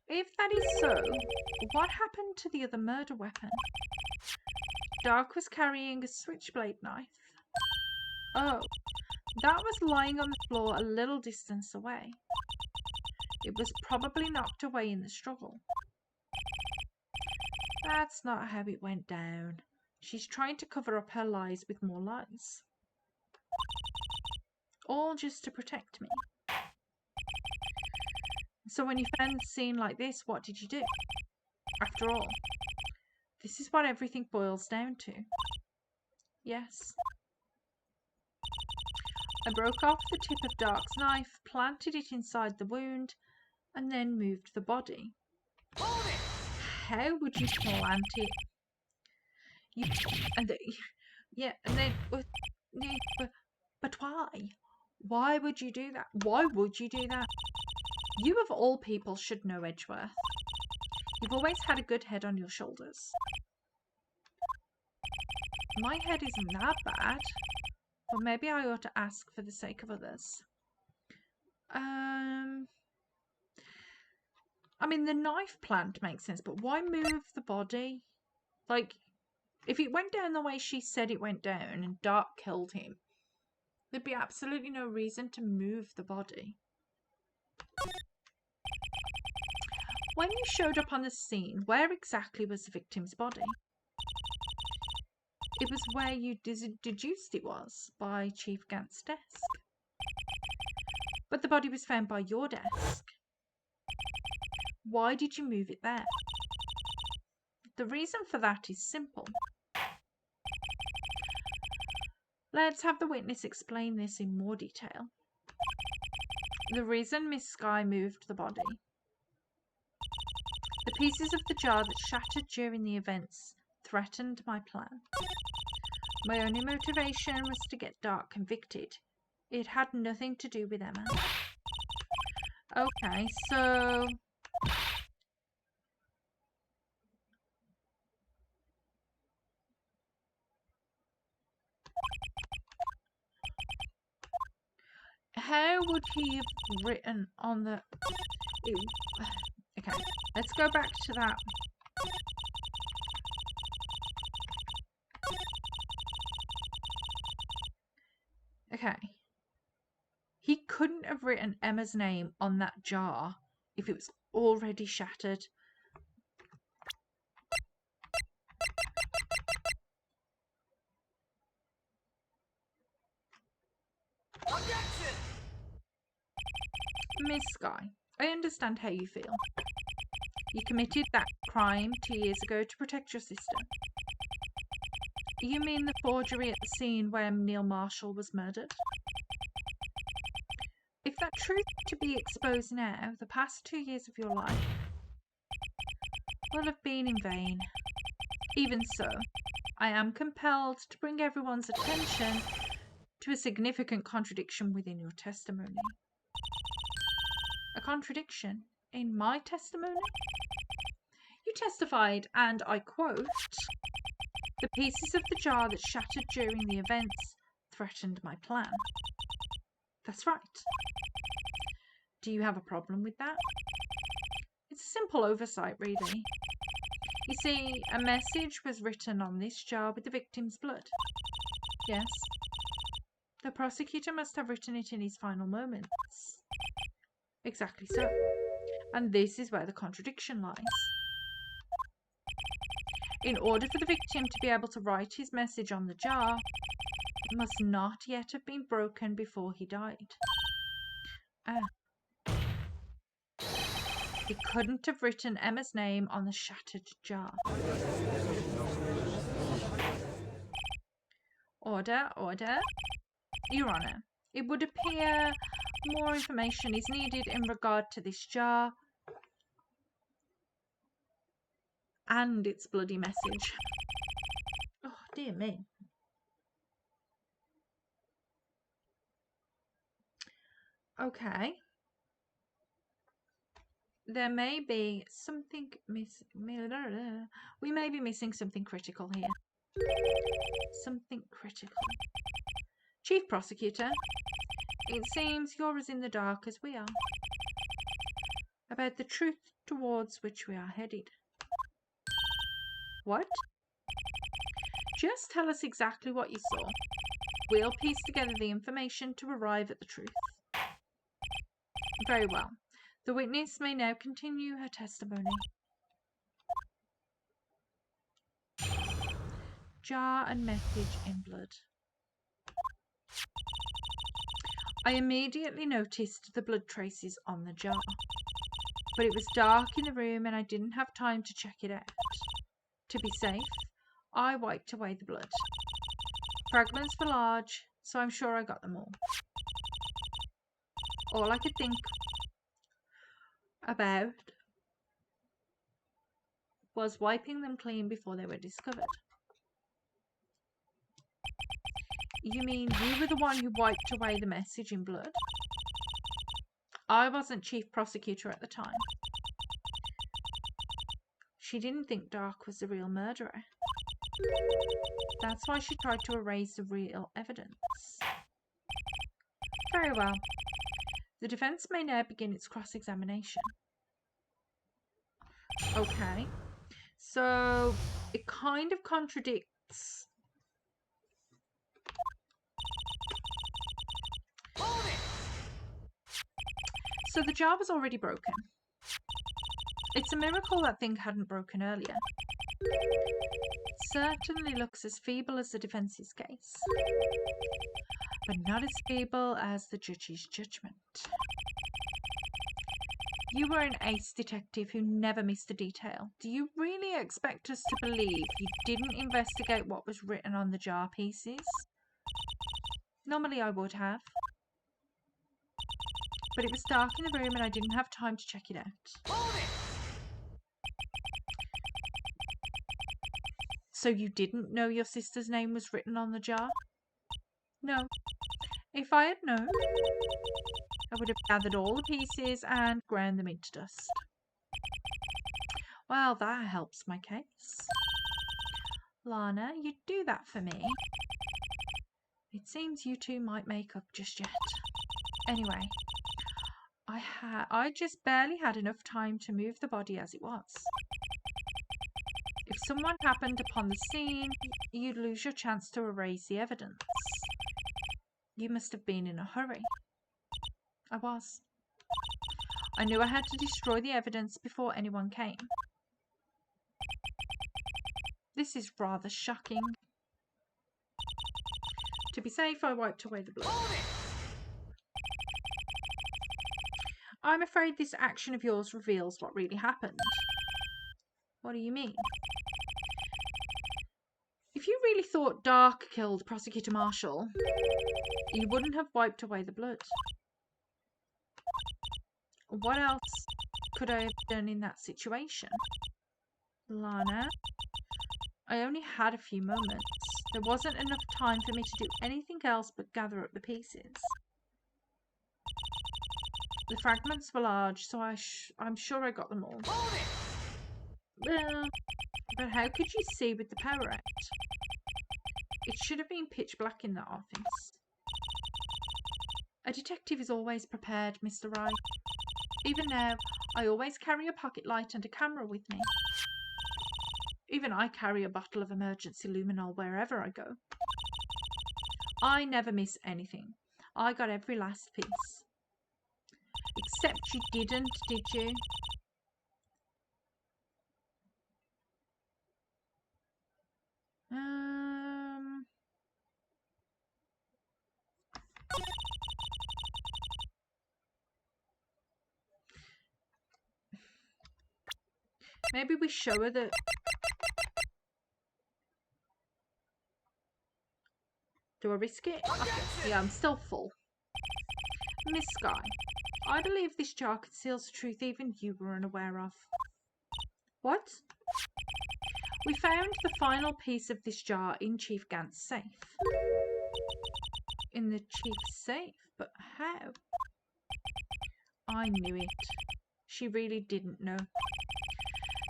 If that is so, what happened to the other murder weapon? Dark was carrying a switchblade knife. Oh, that was lying on the floor a little distance away. It was probably knocked away in the struggle. That's not how it went down. She's trying to cover up her lies with more lies. All just to protect me. So when you found a scene like this, what did you do? After all, this is what everything boils down to. Yes. I broke off the tip of Dark's knife, planted it inside the wound, and then moved the body. How would you plant it? But why? Why would you do that? Why would you do that? You of all people should know Edgeworth. You've always had a good head on your shoulders. My head isn't that bad. But maybe I ought to ask for the sake of others. I mean, the knife plant makes sense, but why move the body? Like, if it went down the way she said it went down and Dark killed him, there'd be absolutely no reason to move the body. When you showed up on the scene, where exactly was the victim's body? It was where you deduced it was, by Chief Gant's desk. But the body was found by your desk. Why did you move it there? The reason for that is simple. Let's have the witness explain this in more detail. The reason Miss Skye moved the body. The pieces of the jar that shattered during the events threatened my plan. My only motivation was to get Dark convicted. It had nothing to do with Emma. Okay, so... how would he have written on the... Okay, let's go back to that. Okay. He couldn't have written Emma's name on that jar if it was already shattered. Objection! Miss Skye, I understand how you feel. You committed that crime 2 years ago to protect your sister. You mean the forgery at the scene where Neil Marshall was murdered? If that truth to be exposed now, the past 2 years of your life will have been in vain. Even so, I am compelled to bring everyone's attention to a significant contradiction within your testimony. A contradiction in my testimony? You testified, and I quote, "The pieces of the jar that shattered during the events threatened my plan." That's right. Do you have a problem with that? It's a simple oversight, really. You see, a message was written on this jar with the victim's blood. Yes. The prosecutor must have written it in his final moments. Exactly so. And this is where the contradiction lies. In order for the victim to be able to write his message on the jar, it must not yet have been broken before he died. He couldn't have written Emma's name on the shattered jar. Order, order. Your Honour, it would appear more information is needed in regard to this jar and its bloody message. Oh, dear me. Okay. There may be something we may be missing something critical here. Something critical. Chief Prosecutor, it seems you're as in the dark as we are about the truth towards which we are headed. What? Just tell us exactly what you saw. We'll piece together the information to arrive at the truth. Very well. The witness may now continue her testimony. Jar and message in blood. I immediately noticed the blood traces on the jar, but it was dark in the room and I didn't have time to check it out. To be safe, I wiped away the blood. Fragments were large, so I'm sure I got them all. All I could think about was wiping them clean before they were discovered. You mean you were the one who wiped away the message in blood? I wasn't Chief Prosecutor at the time. She didn't think Dark was the real murderer. That's why she tried to erase the real evidence. Very well. The defense may now begin its cross-examination. Okay. So, it kind of contradicts. So the jar was already broken. It's a miracle that thing hadn't broken earlier. Certainly looks as feeble as the defence's case, but not as feeble as the judge's judgment. You were an ace detective who never missed a detail. Do you really expect us to believe you didn't investigate what was written on the jar pieces? Normally I would have. But it was dark in the room and I didn't have time to check it out. Hold it! So you didn't know your sister's name was written on the jar? No. If I had known, I would have gathered all the pieces and ground them into dust. Well, that helps my case. Lana, you'd do that for me. It seems you two might make up just yet. Anyway, I just barely had enough time to move the body as it was. If someone happened upon the scene, you'd lose your chance to erase the evidence. You must have been in a hurry. I was. I knew I had to destroy the evidence before anyone came. This is rather shocking. To be safe, I wiped away the blood. I'm afraid this action of yours reveals what really happened. What do you mean? If you really thought Dark killed Prosecutor Marshall, you wouldn't have wiped away the blood. What else could I have done in that situation? Lana, I only had a few moments. There wasn't enough time for me to do anything else but gather up the pieces. The fragments were large, so I'm sure I got them all. Well, but how could you see with the power out? It should have been pitch black in that office. A detective is always prepared, Mr. Wright. Even now, I always carry a pocket light and a camera with me. Even I carry a bottle of emergency luminol wherever I go. I never miss anything. I got every last piece. Except you didn't, did you? Maybe we show her that... Do I risk it? Okay. Yeah, I'm still full. Miss Sky, I believe this jar conceals a truth even you were unaware of. What? We found the final piece of this jar in Chief Gant's safe. In the chief's safe? But how? I knew it. She really didn't know.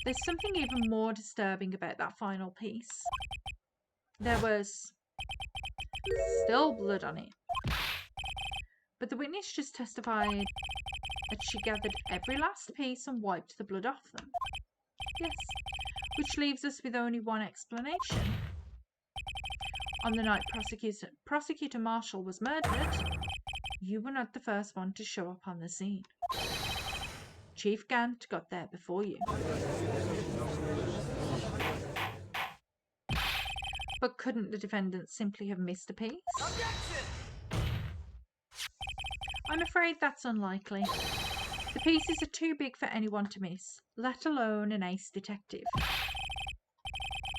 There's something even more disturbing about that final piece. There was still blood on it. But the witness just testified that she gathered every last piece and wiped the blood off them. Yes, which leaves us with only one explanation. On the night Prosecutor Marshall was murdered, you were not the first one to show up on the scene. Chief Gant got there before you. But couldn't the defendant simply have missed a piece? I'm afraid that's unlikely. The pieces are too big for anyone to miss, let alone an ace detective.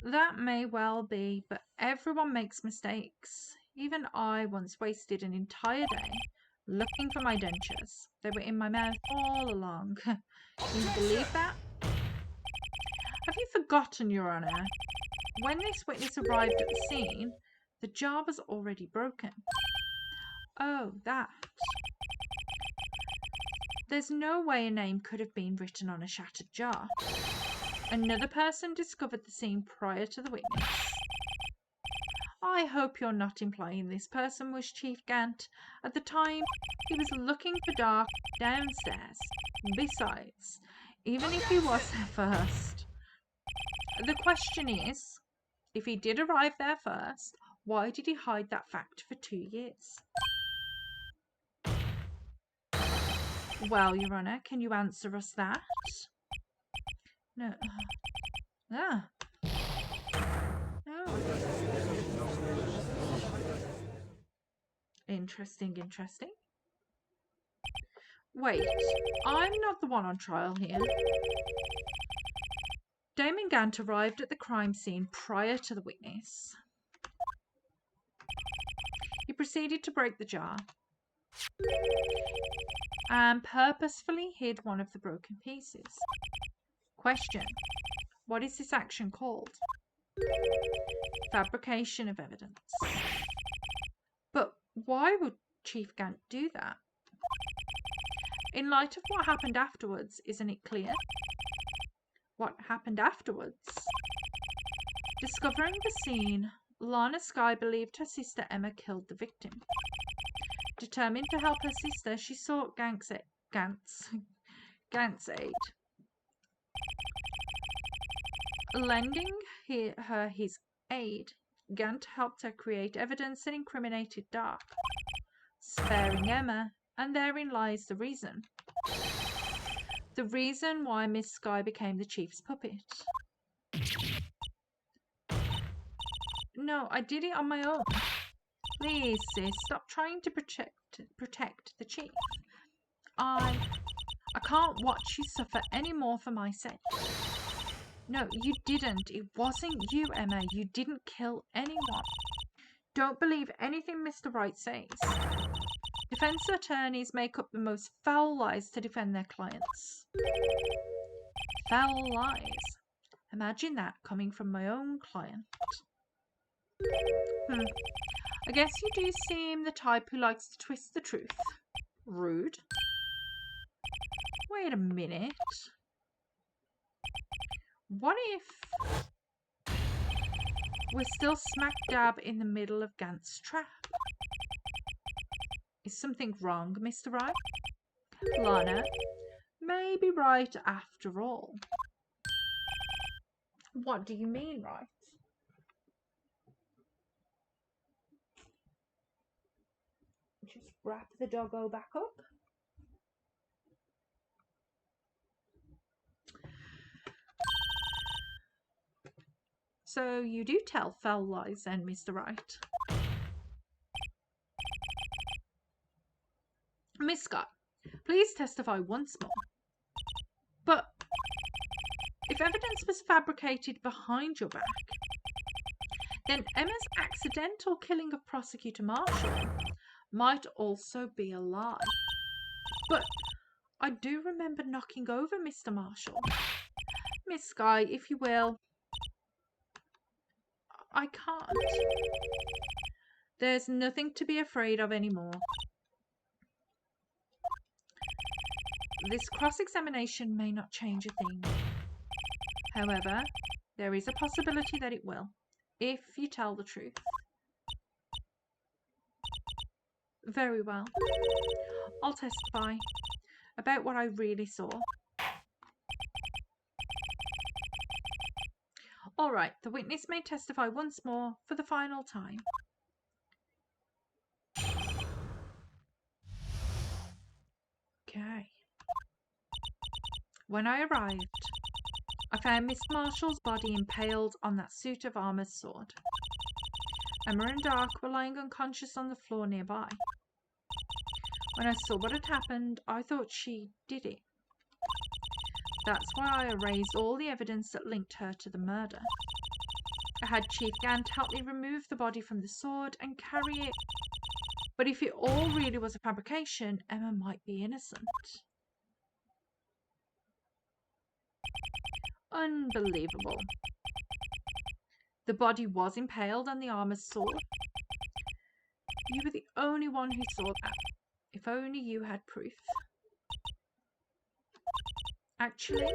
That may well be, but everyone makes mistakes. Even I once wasted an entire day looking for my dentures. They were in my mouth all along. Can you believe that? Have you forgotten, Your Honour? When this witness arrived at the scene, the jar was already broken. Oh, that. There's no way a name could have been written on a shattered jar. Another person discovered the scene prior to the witness. I hope you're not implying this person was Chief Gant. At the time, he was looking for Dark downstairs. Besides, even if he was there first, the question is, if he did arrive there first, why did he hide that fact for 2 years? Well, Your Honour, can you answer us that? No. Ah. Interesting. Wait, I'm not the one on trial here. Damon Gant arrived at the crime scene prior to the witness. He proceeded to break the jar and purposefully hid one of the broken pieces. Question: what is this action called? Fabrication of evidence. But why would Chief Gant do that? In light of what happened afterwards, isn't it clear? What happened afterwards? Discovering the scene, Lana Skye believed her sister Emma killed the victim. Determined to help her sister, she sought Gant's aid. Lending her his aid, Gant helped her create evidence that incriminated Dark, sparing Emma, and therein lies the reason. The reason why Miss Skye became the chief's puppet. No, I did it on my own. Please, sis, stop trying to protect the chief. I can't watch you suffer any more for my sake. No, you didn't. It wasn't you, Emma. You didn't kill anyone. Don't believe anything Mr. Wright says. Defense attorneys make up the most foul lies to defend their clients. Foul lies. Imagine that coming from my own client. I guess you do seem the type who likes to twist the truth. Rude. Wait a minute. What if we're still smack dab in the middle of Gant's trap? Is something wrong, Mr. Wright? Lana may be right after all. What do you mean, right? Just wrap the doggo back up. So you do tell foul lies then, Mr. Wright. Miss Scott, please testify once more. But if evidence was fabricated behind your back, then Emma's accidental killing of Prosecutor Marshall might also be a lie. But I do remember knocking over Mr. Marshall. Miss Skye, if you will. I can't. There's nothing to be afraid of anymore. This cross-examination may not change a thing. However, there is a possibility that it will, if you tell the truth. Very well. I'll testify about what I really saw. All right, the witness may testify once more for the final time. Okay. When I arrived, I found Miss Marshall's body impaled on that suit of armour's sword. Emma and Dark were lying unconscious on the floor nearby. When I saw what had happened, I thought she did it. That's why I erased all the evidence that linked her to the murder. I had Chief Gant help me remove the body from the sword and carry it. But if it all really was a fabrication, Emma might be innocent. Unbelievable. The body was impaled on the armour's sword. You were the only one who saw that. If only you had proof. Actually,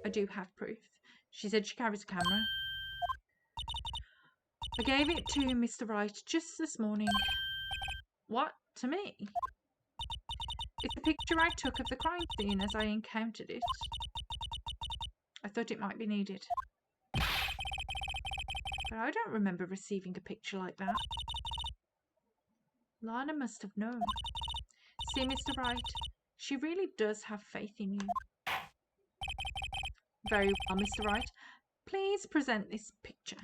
I do have proof. She said she carries a camera. I gave it to Mr. Wright just this morning. What? To me? It's a picture I took of the crime scene as I encountered it. I thought it might be needed. But I don't remember receiving a picture like that. Lana must have known. See, Mr. Wright, she really does have faith in you. Very well, Mr. Wright. Please present this picture.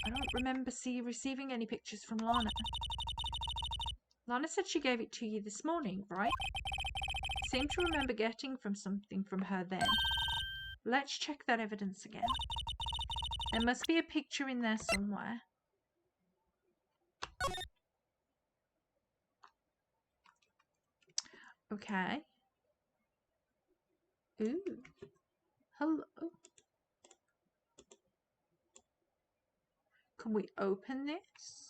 I don't remember receiving any pictures from Lana. Lana said she gave it to you this morning, right? Seem to remember getting something from her then. Let's check that evidence again. There must be a picture in there somewhere. Okay. Ooh. Hello. Can we open this?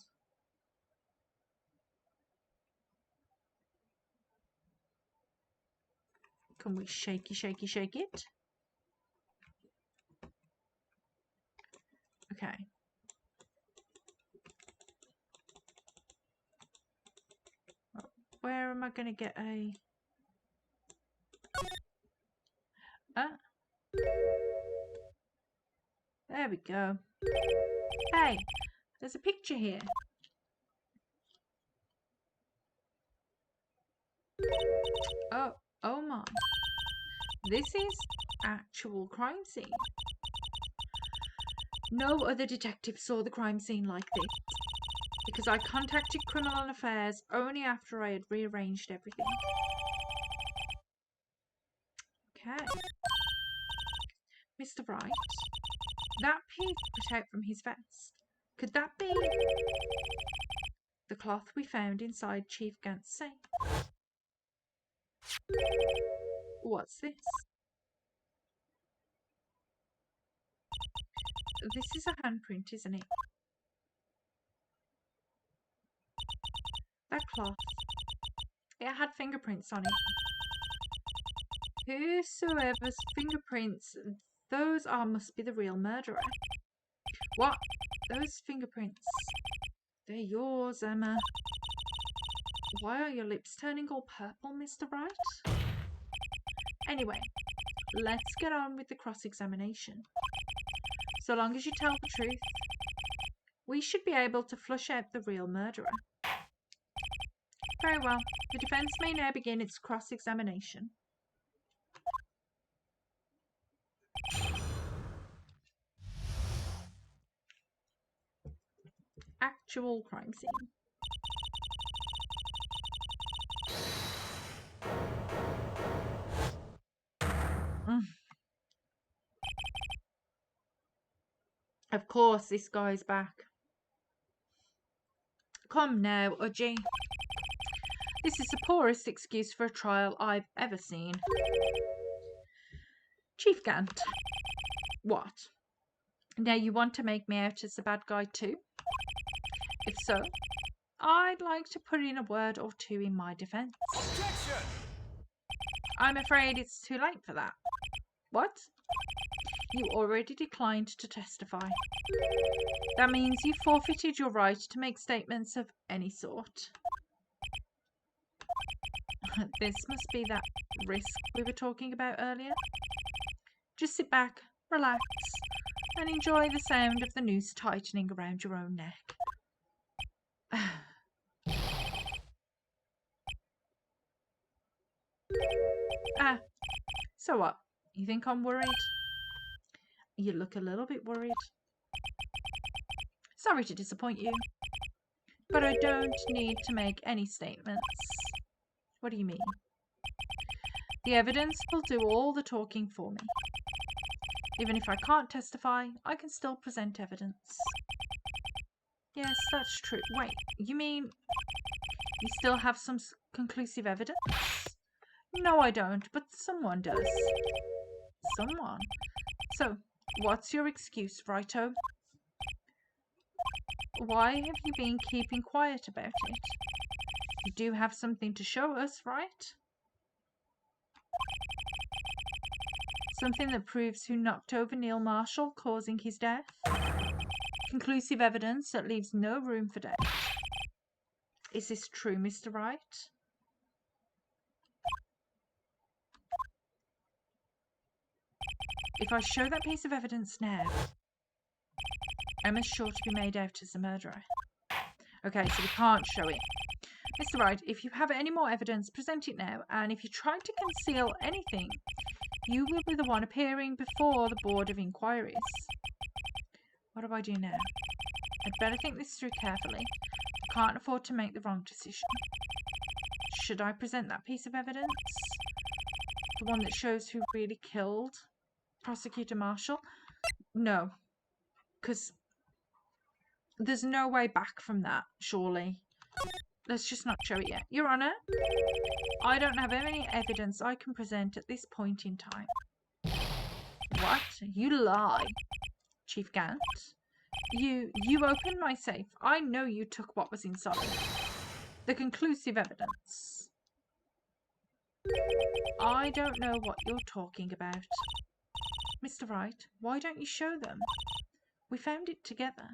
Can we shake it? Okay. Where am I going to get a... There we go. Hey, there's a picture here. Oh my. This is actual crime scene. No other detective saw the crime scene like this, because I contacted Criminal Affairs only after I had rearranged everything. Okay. Mr. Wright, that piece put out from his vest, could that be the cloth we found inside Chief Gant's safe? What's this? This is a handprint, isn't it? That cloth, it had fingerprints on it. Whosoever's fingerprints those are must be the real murderer. What? Those fingerprints? They're yours, Emma. Why are your lips turning all purple, Mr. Wright? Anyway, let's get on with the cross-examination. So long as you tell the truth, we should be able to flush out the real murderer. Very well. The defence may now begin its cross-examination. Actual crime scene. Of course, this guy's back. Come now, Udgy. This is the poorest excuse for a trial I've ever seen. Chief Gant. What? Now you want to make me out as the bad guy too? If so, I'd like to put in a word or two in my defence. Objection! I'm afraid it's too late for that. What? You already declined to testify. That means you forfeited your right to make statements of any sort. This must be that risk we were talking about earlier. Just sit back, relax, and enjoy the sound of the noose tightening around your own neck. So what? You think I'm worried? You look a little bit worried. Sorry to disappoint you, but I don't need to make any statements. What do you mean? The evidence will do all the talking for me. Even if I can't testify, I can still present evidence. Yes, that's true. Wait, you mean you still have some conclusive evidence? No, I don't, but someone does. Someone? So, what's your excuse, Righto? Why have you been keeping quiet about it? You do have something to show us, right? Something that proves who knocked over Neil Marshall, causing his death? Conclusive evidence that leaves no room for doubt. Is this true, Mr. Wright? If I show that piece of evidence now, Emma's sure to be made out as the murderer. Okay, so we can't show it. Mr. Wright, if you have any more evidence, present it now, and if you try to conceal anything, you will be the one appearing before the Board of Inquiries. What do I do now? I'd better think this through carefully. Can't afford to make the wrong decision. Should I present that piece of evidence? The one that shows who really killed Prosecutor Marshall? No. Because there's no way back from that, surely. Let's just not show it yet. Your Honour, I don't have any evidence I can present at this point in time. What? You lie. Chief Gant. You opened my safe. I know you took what was inside. The conclusive evidence. I don't know what you're talking about. Mr. Wright, why don't you show them? We found it together.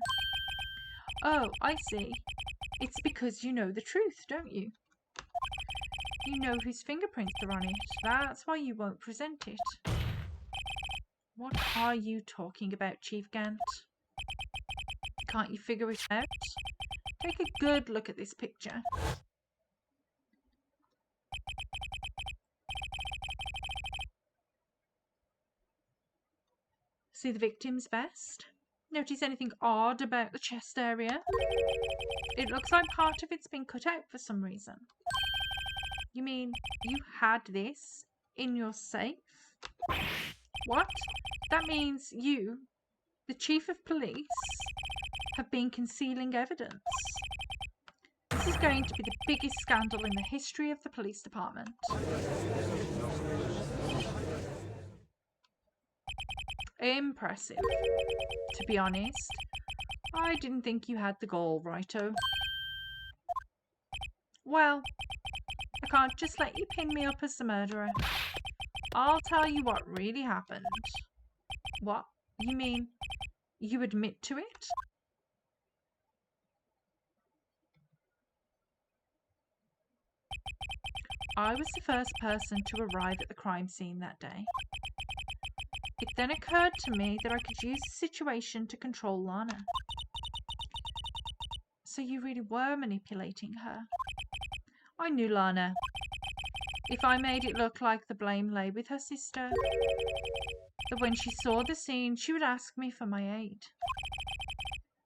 Oh, I see. It's because you know the truth, don't you? You know whose fingerprints are on it. That's why you won't present it. What are you talking about, Chief Gant? Can't you figure it out? Take a good look at this picture. See the victim's vest? Notice anything odd about the chest area? It looks like part of it's been cut out for some reason. You mean you had this in your safe? What? That means you, the Chief of Police, have been concealing evidence. This is going to be the biggest scandal in the history of the police department. Impressive. To be honest, I didn't think you had the gall, righto. Well, I can't just let you pin me up as the murderer. I'll tell you what really happened. What? You mean you admit to it? I was the first person to arrive at the crime scene that day. It then occurred to me that I could use the situation to control Lana. So you really were manipulating her. I knew Lana. If I made it look like the blame lay with her sister, that when she saw the scene, she would ask me for my aid.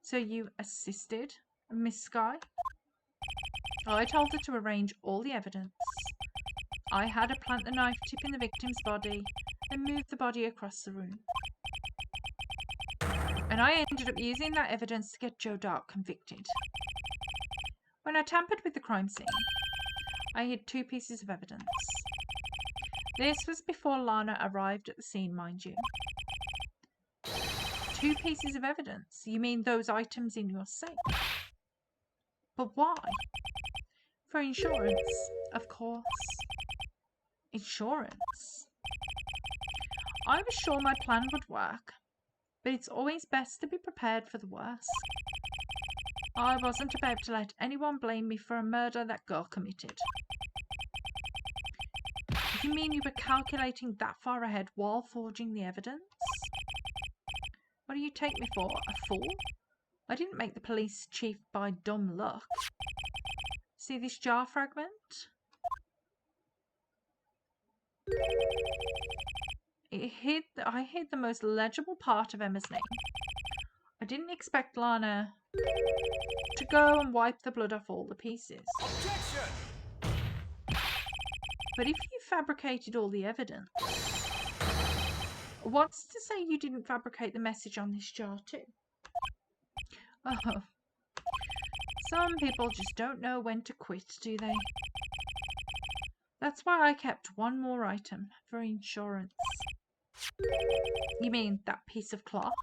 So you assisted Miss Skye? I told her to arrange all the evidence. I had her plant the knife tip in the victim's body and move the body across the room. And I ended up using that evidence to get Joe Dark convicted. When I tampered with the crime scene, I hid 2 pieces of evidence. This was before Lana arrived at the scene, mind you. 2 pieces of evidence? You mean those items in your safe? But why? For insurance, of course. Insurance? I was sure my plan would work, but it's always best to be prepared for the worst. I wasn't about to let anyone blame me for a murder that girl committed. You mean you were calculating that far ahead while forging the evidence? What do you take me for, a fool? I didn't make the police chief by dumb luck. See this jar fragment? I hid the most legible part of Emma's name. I didn't expect Lana to go and wipe the blood off all the pieces. Objection! But if you fabricated all the evidence, what's to say you didn't fabricate the message on this jar too? Oh, some people just don't know when to quit, do they? That's why I kept one more item for insurance. You mean that piece of cloth?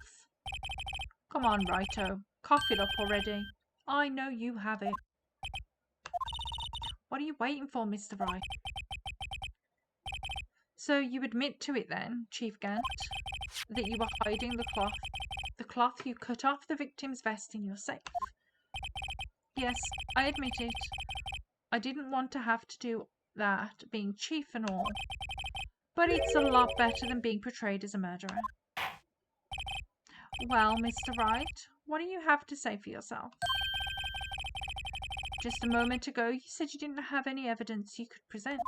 Come on, righto. Cough it up already. I know you have it. What are you waiting for, Mr. Wright? So you admit to it then, Chief Gant, that you were hiding the cloth you cut off the victim's vest in your safe? Yes, I admit it. I didn't want to have to do that, being chief and all. But it's a lot better than being portrayed as a murderer. Well, Mr. Wright, what do you have to say for yourself? Just a moment ago, you said you didn't have any evidence you could present.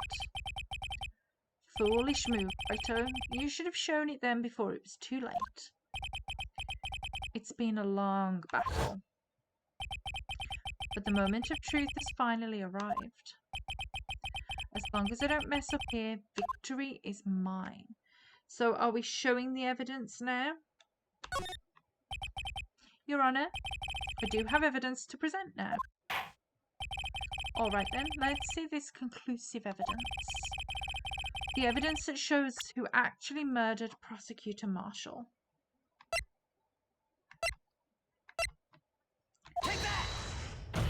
Foolish move, righto. You should have shown it then before it was too late. It's been a long battle. But the moment of truth has finally arrived. As long as I don't mess up here, victory is mine. So are we showing the evidence now? Your Honour, I do have evidence to present now. Alright then, let's see this conclusive evidence. The evidence that shows who actually murdered Prosecutor Marshall.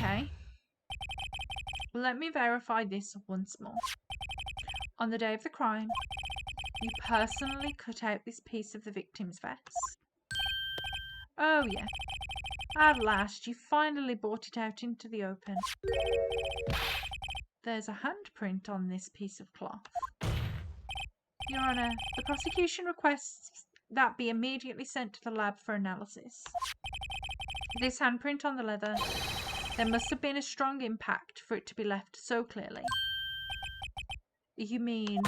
Okay. Let me verify this once more. On the day of the crime, you personally cut out this piece of the victim's vest. Oh yeah. At last, you finally brought it out into the open. There's a handprint on this piece of cloth. Your Honour, the prosecution requests that be immediately sent to the lab for analysis. This handprint on the leather, there must have been a strong impact for it to be left so clearly. You mean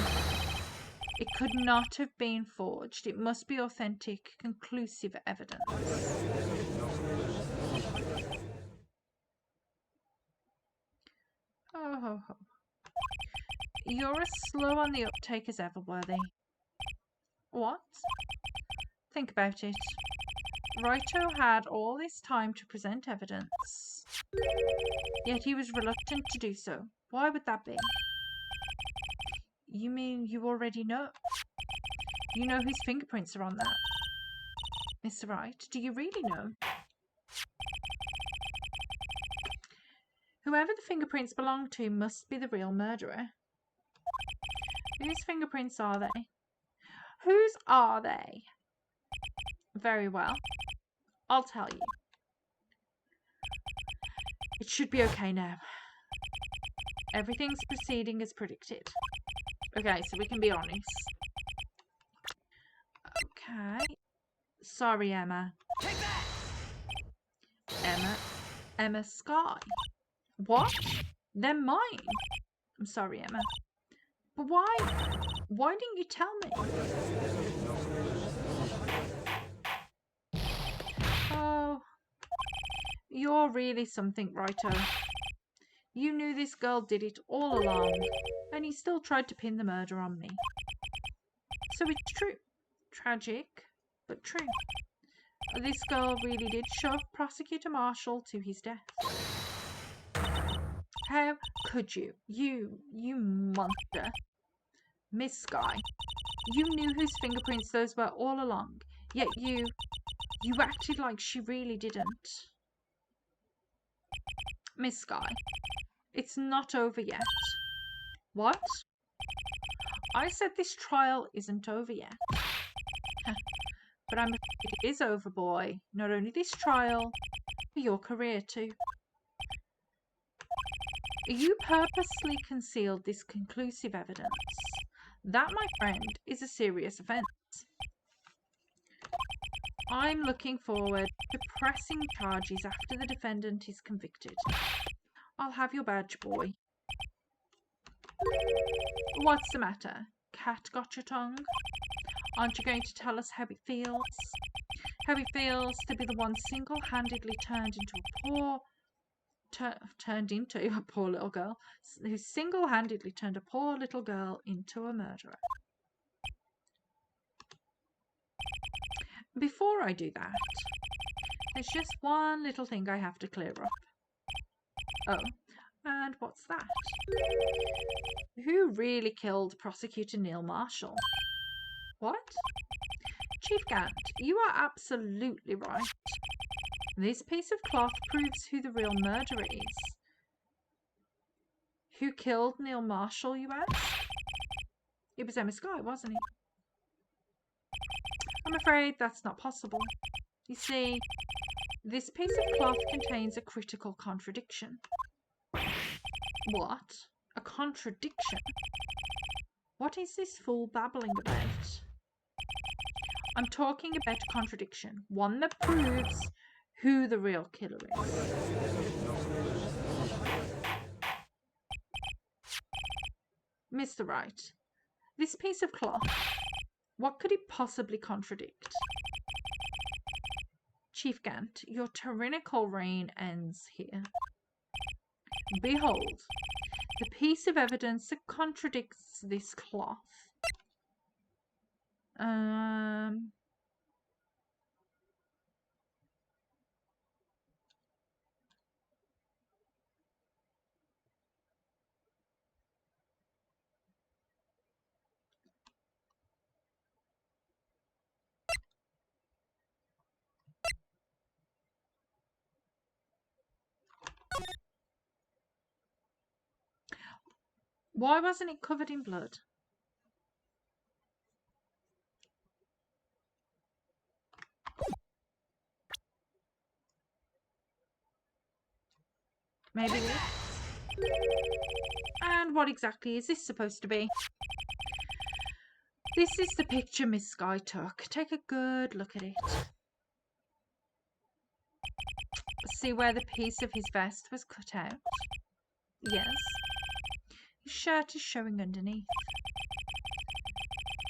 it could not have been forged? It must be authentic, conclusive evidence. Oh. You're as slow on the uptake as ever, Worthy. What? Think about it. Righto had all this time to present evidence, yet he was reluctant to do so. Why would that be? You mean you already know? You know whose fingerprints are on that? Mr. Wright, do you really know? Whoever the fingerprints belong to must be the real murderer. Whose fingerprints are they? Whose are they? Very well. I'll tell you. It should be okay now. Everything's proceeding as predicted. Okay, so we can be honest. Okay. Sorry, Emma. Emma Sky. What? They're mine. I'm sorry, Emma. But why? Why didn't you tell me? Oh, you're really something, Righto. You knew this girl did it all along, and you still tried to pin the murder on me. So it's true. Tragic, but true. This girl really did shove Prosecutor Marshall to his death. How could you? You monster. Miss Sky, you knew whose fingerprints those were all along, yet you acted like she really didn't. Miss Sky, it's not over yet. What? I said this trial isn't over yet. But I'm afraid it is over, boy. Not only this trial, but your career too. You purposely concealed this conclusive evidence. That, my friend, is a serious offence. I'm looking forward to pressing charges after the defendant is convicted. I'll have your badge, boy. What's the matter? Cat got your tongue? Aren't you going to tell us how it feels? How it feels to be the one single-handedly turned into a poor little girl, who single-handedly turned a poor little girl into a murderer. Before I do that, there's just one little thing I have to clear up. Oh, and what's that? Who really killed Prosecutor Neil Marshall? What? Chief Gant, you are absolutely right. This piece of cloth proves who the real murderer is. Who killed Neil Marshall, you ask? It was Emma Sky, wasn't it? I'm afraid that's not possible. You see, this piece of cloth contains a critical contradiction. What? A contradiction? What is this fool babbling about? I'm talking about a contradiction. One that proves who the real killer is. Mr. Wright, this piece of cloth, what could it possibly contradict? Chief Gant, your tyrannical reign ends here. Behold, the piece of evidence that contradicts this cloth. Why wasn't it covered in blood? Maybe this? And what exactly is this supposed to be? This is the picture Miss Skye took. Take a good look at it. See where the piece of his vest was cut out? Yes. His shirt is showing underneath.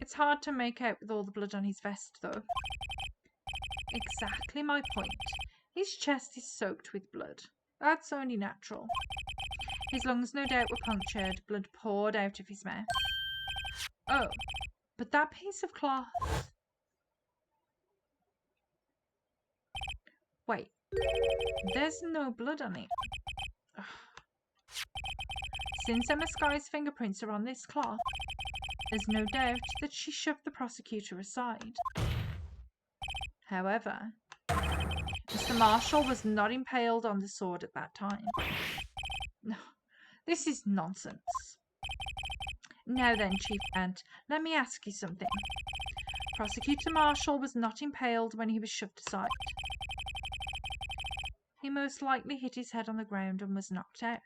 It's hard to make out with all the blood on his vest, though. Exactly my point. His chest is soaked with blood. That's only natural. His lungs no doubt were punctured, blood poured out of his mouth. Oh, but that piece of cloth... Wait, there's no blood on it. Ugh. Since Emma Skye's fingerprints are on this cloth, there's no doubt that she shoved the prosecutor aside. However, Mr. Marshall was not impaled on the sword at that time. No, this is nonsense. Now then, Chief Ant, let me ask you something. Prosecutor Marshall was not impaled when he was shoved aside. He most likely hit his head on the ground and was knocked out.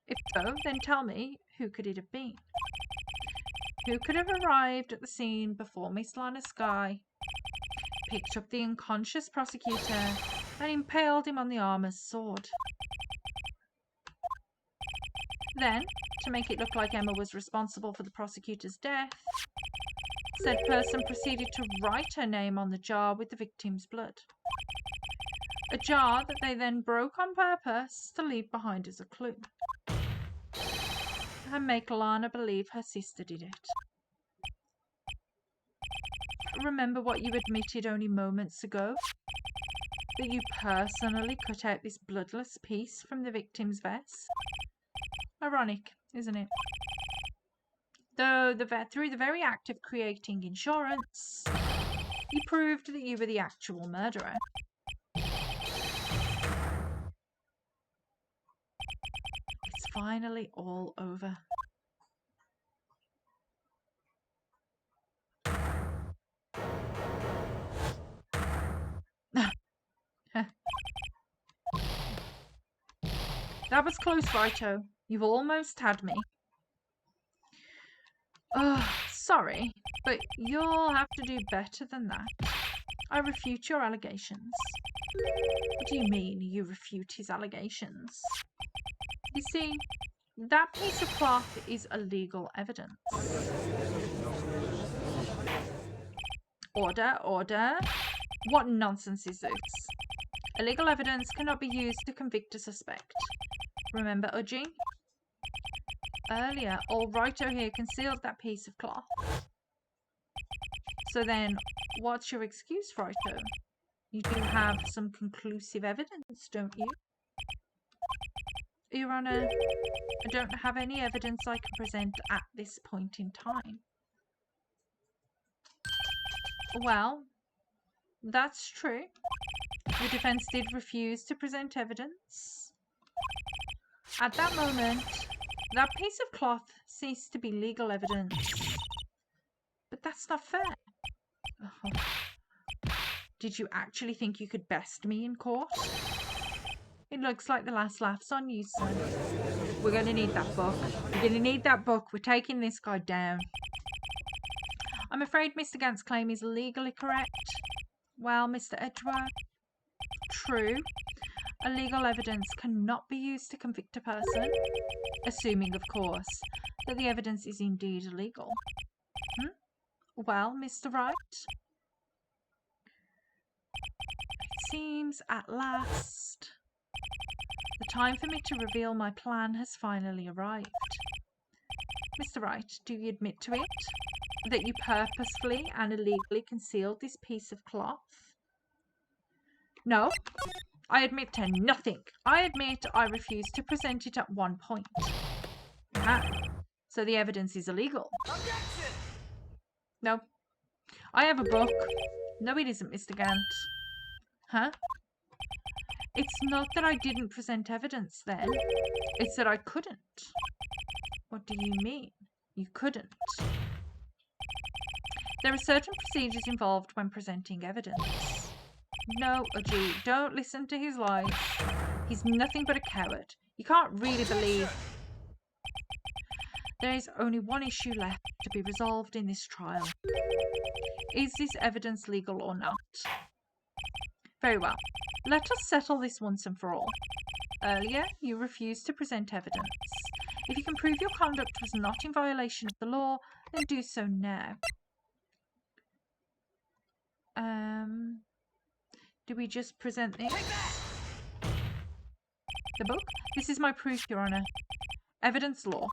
If so, then tell me, who could it have been? Who could have arrived at the scene before Miss Lana Skye, picked up the unconscious prosecutor, and impaled him on the arm as sword? Then, to make it look like Emma was responsible for the prosecutor's death, said person proceeded to write her name on the jar with the victim's blood. A jar that they then broke on purpose to leave behind as a clue. And make Lana believe her sister did it. Remember what you admitted only moments ago? That you personally cut out this bloodless piece from the victim's vest? Ironic, isn't it? Though through the very act of creating insurance, you proved that you were the actual murderer. It's finally all over. That was close, Righto. You've almost had me. Oh, sorry, but you'll have to do better than that. I refute your allegations. What do you mean, you refute his allegations? You see, that piece of cloth is illegal evidence. Order, order. What nonsense is this? Illegal evidence cannot be used to convict a suspect. Remember Udgy? Earlier, old Righto here concealed that piece of cloth. So then, what's your excuse, Righto? You do have some conclusive evidence, don't you? Your Honour, I don't have any evidence I can present at this point in time. Well, that's true. The defence did refuse to present evidence. At that moment, that piece of cloth ceased to be legal evidence. But that's not fair. Oh. Did you actually think you could best me in court? It looks like the last laugh's on you, son. We're going to need that book. We're going to need that book. We're taking this guy down. I'm afraid Mr. Gant's claim is legally correct. Well, Mr. Edgeworth, true. Illegal evidence cannot be used to convict a person, assuming, of course, that the evidence is indeed illegal. Well, Mr. Wright? It seems at last The time for me to reveal my plan has finally arrived. Mr. Wright, do you admit to it? That you purposefully and illegally concealed this piece of cloth? No, I admit to nothing. I admit I refused to present it at one point. Ah, so the evidence is illegal. Objection! No, I have a book. No, it isn't, Mr. Gant. Huh? It's not that I didn't present evidence then. It's that I couldn't. What do you mean? You couldn't? There are certain procedures involved when presenting evidence. No, Ajit, don't listen to his lies. He's nothing but a coward. You can't really believe. There is only one issue left to be resolved in this trial. Is this evidence legal or not? Very well. Let us settle this once and for all. Earlier, you refused to present evidence. If you can prove your conduct was not in violation of the law, then do so now. Do we just present this? The book? This is my proof, Your Honour. Evidence law.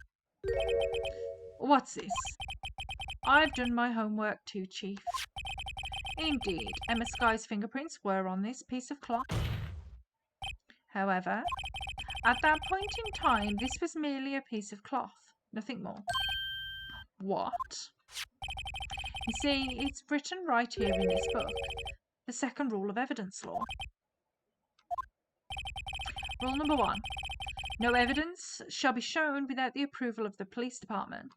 What's this? I've done my homework too, Chief. Indeed, Emma Sky's fingerprints were on this piece of cloth. However, at that point in time, this was merely a piece of cloth, nothing more. What? You see, it's written right here in this book, the second rule of evidence law. Rule number 1. No evidence shall be shown without the approval of the police department.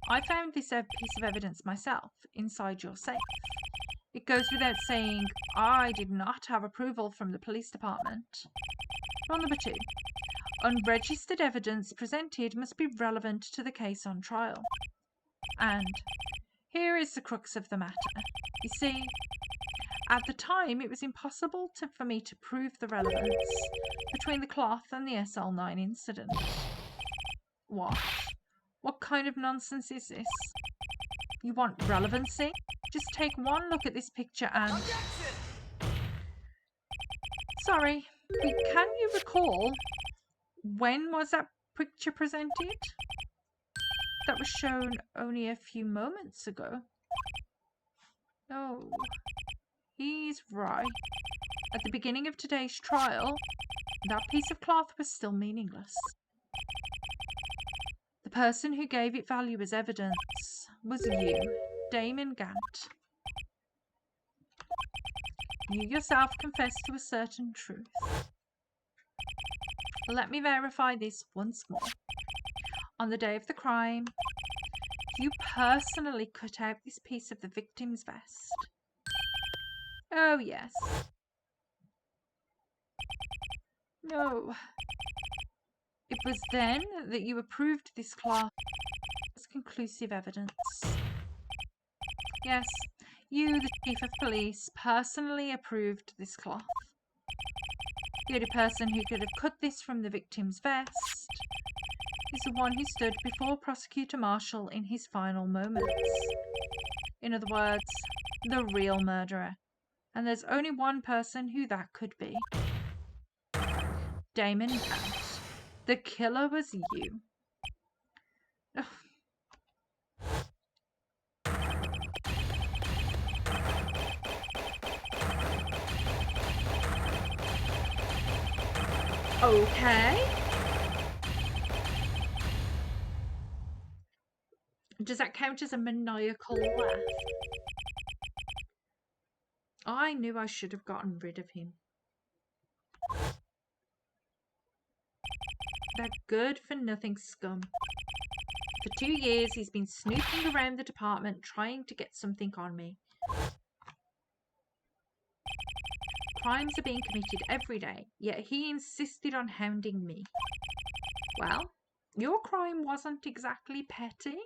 I found this piece of evidence myself inside your safe. It goes without saying I did not have approval from the police department. Rule number 2. Unregistered evidence presented must be relevant to the case on trial. And here is the crux of the matter. You see, at the time it was impossible for me to prove the relevance between the cloth and the SL9 incident. What? What kind of nonsense is this? You want relevancy? Just take one look at this picture and... Objection! Sorry, but can you recall when was that picture presented? That was shown only a few moments ago. Oh, he's right. At the beginning of today's trial, that piece of cloth was still meaningless. The person who gave it value as evidence was you, Damon Gant. You yourself confessed to a certain truth. Let me verify this once more. On the day of the crime, you personally cut out this piece of the victim's vest. Oh, yes. No. It was then that you approved this cloth as conclusive evidence. Yes, you, the Chief of Police, personally approved this cloth. The only person who could have cut this from the victim's vest is the one who stood before Prosecutor Marshall in his final moments. In other words, the real murderer. And there's only one person who that could be. Damon Gant. The killer was you. Ugh. Okay. Does that count as a maniacal laugh? I knew I should have gotten rid of him. That good-for-nothing scum. For 2 years, he's been snooping around the department trying to get something on me. Crimes are being committed every day, yet he insisted on hounding me. Well, your crime wasn't exactly petty.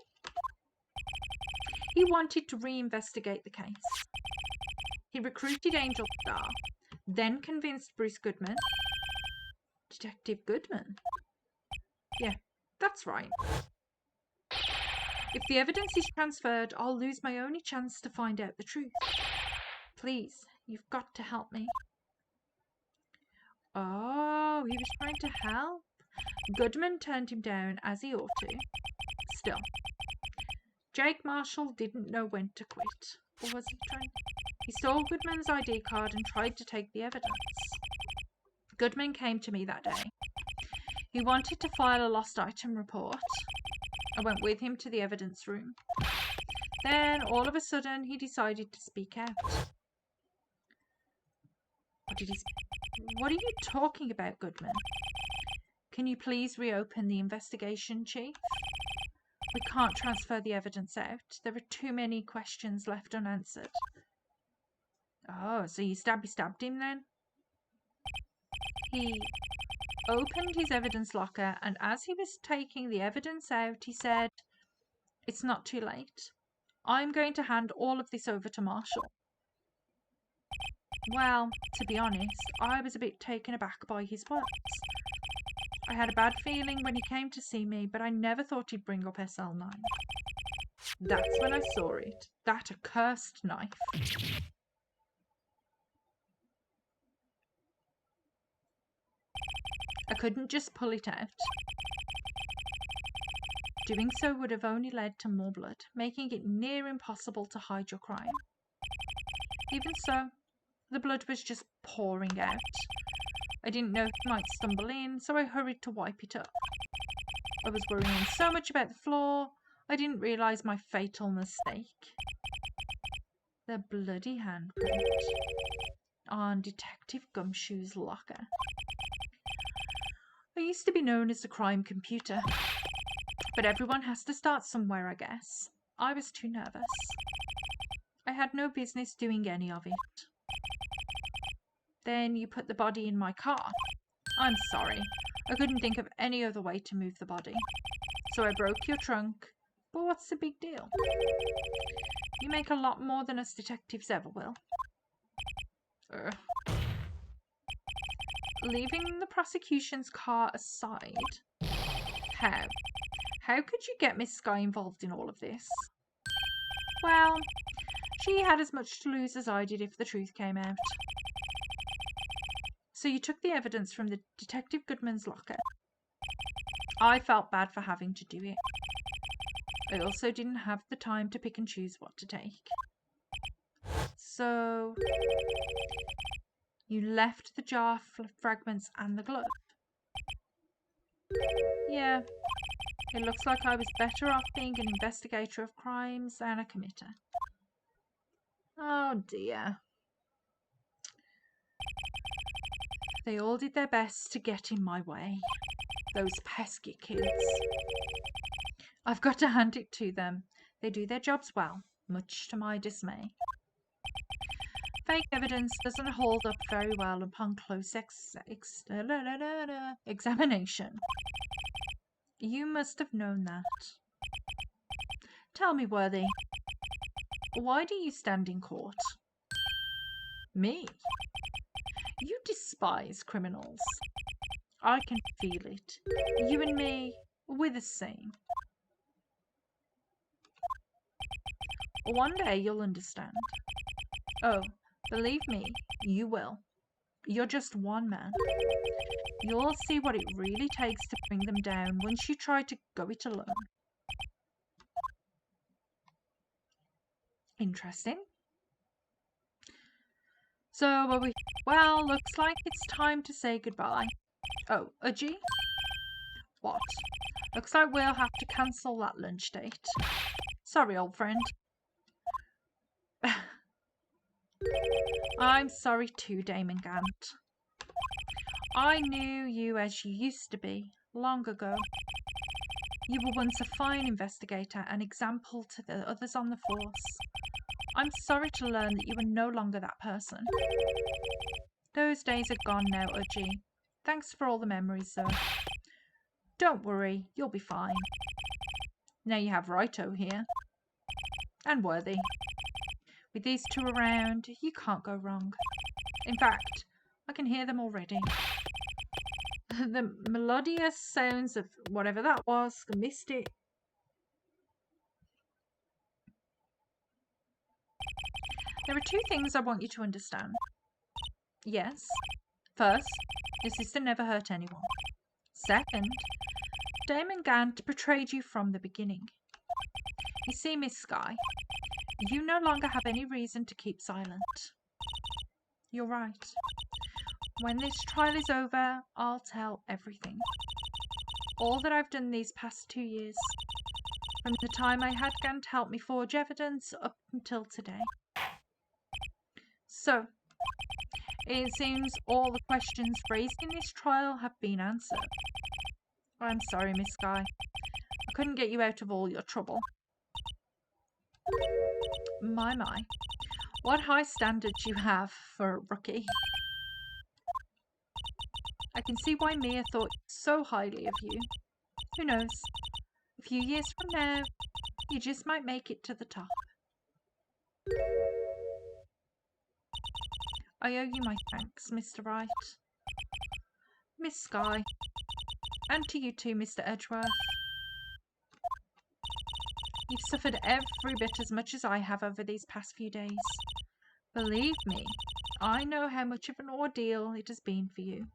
He wanted to reinvestigate the case. He recruited Angel Star, then convinced Bruce Goodman. Detective Goodman? Yeah, that's right. If the evidence is transferred, I'll lose my only chance to find out the truth. Please, you've got to help me. Oh, he was trying to help. Goodman turned him down as he ought to. Still, Jake Marshall didn't know when to quit. Or was he trying? He saw Goodman's ID card and tried to take the evidence. Goodman came to me that day. He wanted to file a lost item report. I went with him to the evidence room. Then, all of a sudden, he decided to speak out. What are you talking about, Goodman? Can you please reopen the investigation, Chief? We can't transfer the evidence out. There are too many questions left unanswered. Oh, so you stabbed him then? He opened his evidence locker, and as he was taking the evidence out, he said, "It's not too late. I'm going to hand all of this over to Marshall." Well, to be honest, I was a bit taken aback by his words. I had a bad feeling when he came to see me, but I never thought he'd bring up SL9. That's when I saw it. That accursed knife. I couldn't just pull it out. Doing so would have only led to more blood, making it near impossible to hide your crime. Even so, the blood was just pouring out. I didn't know he might stumble in, so I hurried to wipe it up. I was worrying so much about the floor, I didn't realise my fatal mistake. The bloody handprint on Detective Gumshoe's locker. I used to be known as the crime computer, but everyone has to start somewhere, I guess. I was too nervous. I had no business doing any of it. Then you put the body in my car. I'm sorry. I couldn't think of any other way to move the body. So I broke your trunk. But what's the big deal? You make a lot more than us detectives ever will. Leaving the prosecution's car aside, how could you get Miss Sky involved in all of this? Well, she had as much to lose as I did if the truth came out. So you took the evidence from the Detective Goodman's locker. I felt bad for having to do it. I also didn't have the time to pick and choose what to take. So you left the jar fragments and the glove. Yeah, it looks like I was better off being an investigator of crimes than a committer. Oh dear. They all did their best to get in my way. Those pesky kids. I've got to hand it to them. They do their jobs well, much to my dismay. Fake evidence doesn't hold up very well upon close examination. You must have known that. Tell me, Worthy, why do you stand in court? Me? You despise criminals. I can feel it. You and me, we're the same. One day you'll understand. Oh, believe me, you will. You're just one man. You'll see what it really takes to bring them down once you try to go it alone. Interesting. So, well, looks like it's time to say goodbye. Oh, G? What? Looks like we'll have to cancel that lunch date. Sorry, old friend. I'm sorry too, Damon Gant. I knew you as you used to be, long ago. You were once a fine investigator, an example to the others on the force. I'm sorry to learn that you are no longer that person. Those days are gone now, Udgy. Thanks for all the memories, though. Don't worry, you'll be fine. Now you have Righto here. And Worthy. With these two around, you can't go wrong. In fact, I can hear them already. The melodious sounds of whatever that was, I missed it. There are two things I want you to understand. Yes. First, Your sister never hurt anyone. Second, Damon Gant betrayed you from the beginning. You see, Miss Skye, you no longer have any reason to keep silent. You're right. When this trial is over, I'll tell everything. All that I've done these past 2 years, from the time I had Gant help me forge evidence up until today. So, it seems all the questions raised in this trial have been answered. I'm sorry, Miss Skye. I couldn't get you out of all your trouble. My. What high standards you have for a rookie. I can see why Mia thought so highly of you. Who knows? A few years from now, you just might make it to the top. I owe you my thanks, Mr. Wright. Miss Skye. And to you too, Mr. Edgeworth. You've suffered every bit as much as I have over these past few days. Believe me, I know how much of an ordeal it has been for you.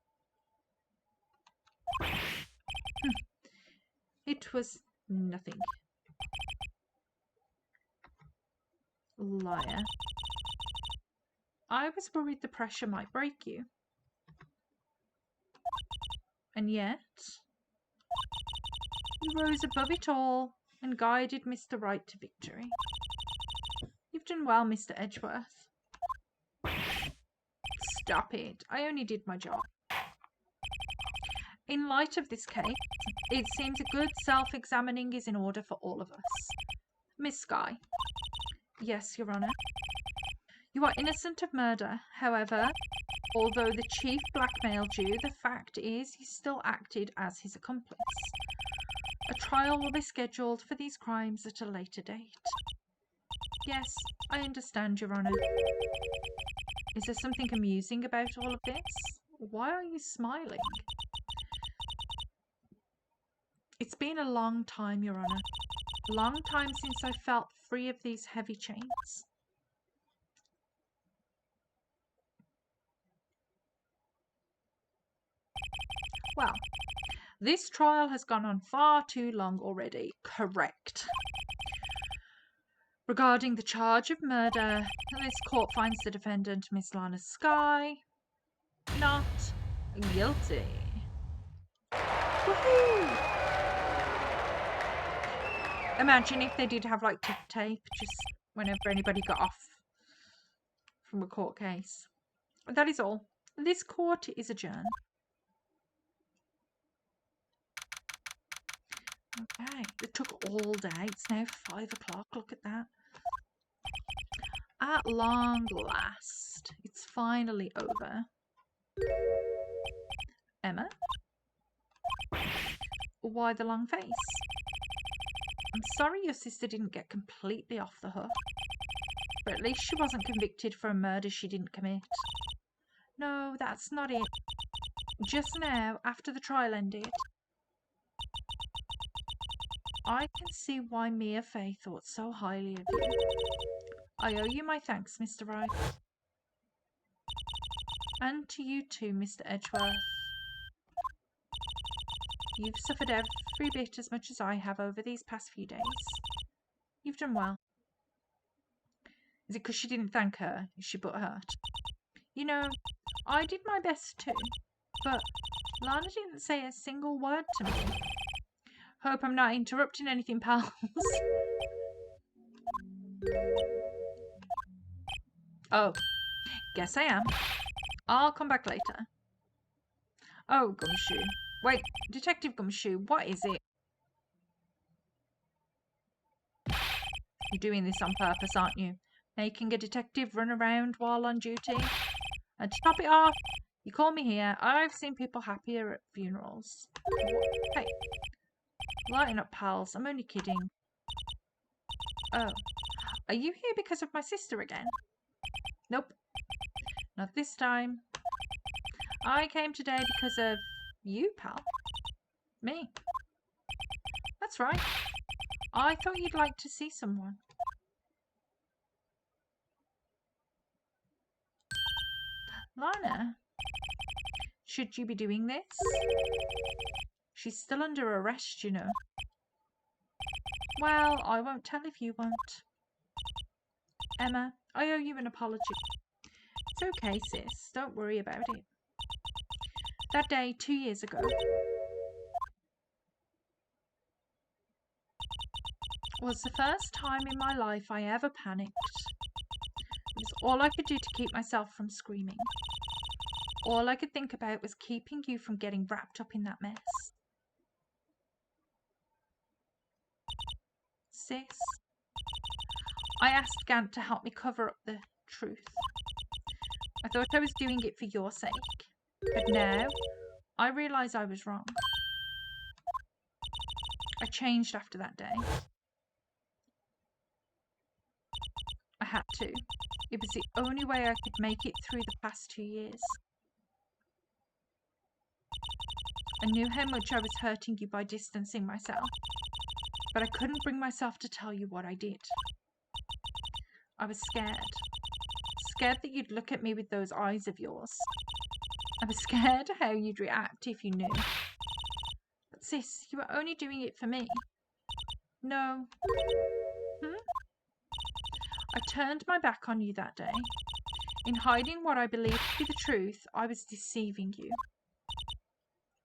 It was nothing. Liar. I was worried the pressure might break you. And yet, you rose above it all and guided Mr. Wright to victory. You've done well, Mr. Edgeworth. Stop it. I only did my job. In light of this case, it seems a good self-examining is in order for all of us. Miss Skye. Yes, Your Honour. You are innocent of murder. However, although the chief blackmailed you, the fact is he still acted as his accomplice. A trial will be scheduled for these crimes at a later date. Yes, I understand, Your Honour. Is there something amusing about all of this? Why are you smiling? It's been a long time, Your Honour. A long time since I felt free of these heavy chains. Well, this trial has gone on far too long already. Correct. Regarding the charge of murder, this court finds the defendant, Miss Lana Skye, not guilty. Woohoo! Imagine if they did have like tape just whenever anybody got off from a court case. That is all. This court is adjourned. Okay, it took all day. It's now 5 o'clock. Look at that. At long last, it's finally over. Emma? Why the long face? I'm sorry your sister didn't get completely off the hook, but at least she wasn't convicted for a murder she didn't commit. No, that's not it. Just now, after the trial ended, I can see why Mia Fey thought so highly of you. I owe you my thanks, Mr. Wright. And to you too, Mr. Edgeworth. You've suffered every bit as much as I have over these past few days. You've done well. Is it because she didn't thank her? Is she butthurt? You know, I did my best too, but Lana didn't say a single word to me. Hope I'm not interrupting anything, pals. Oh, guess I am. I'll come back later. Oh, Gumshoe. Wait, Detective Gumshoe, what is it? You're doing this on purpose, aren't you? Making a detective run around while on duty? And to top it off, you call me here. I've seen people happier at funerals. Hey, lighten up, pals. I'm only kidding. Oh, are you here because of my sister again? Nope, not this time. I came today because of you, pal. Me. That's right. I thought you'd like to see someone. Lana? Should you be doing this? She's still under arrest, you know. Well, I won't tell if you won't. Emma, I owe you an apology. It's okay, sis. Don't worry about it. That day, 2 years ago, was the first time in my life I ever panicked. It was all I could do to keep myself from screaming. All I could think about was keeping you from getting wrapped up in that mess. Sis, I asked Gant to help me cover up the truth. I thought I was doing it for your sake, but now I realise I was wrong. I changed after that day. I had to. It was the only way I could make it through the past 2 years. I knew how much I was hurting you by distancing myself, but I couldn't bring myself to tell you what I did. I was scared. Scared that you'd look at me with those eyes of yours. I was scared how you'd react if you knew. But sis, you were only doing it for me. No. I turned my back on you that day. In hiding what I believed to be the truth, I was deceiving you.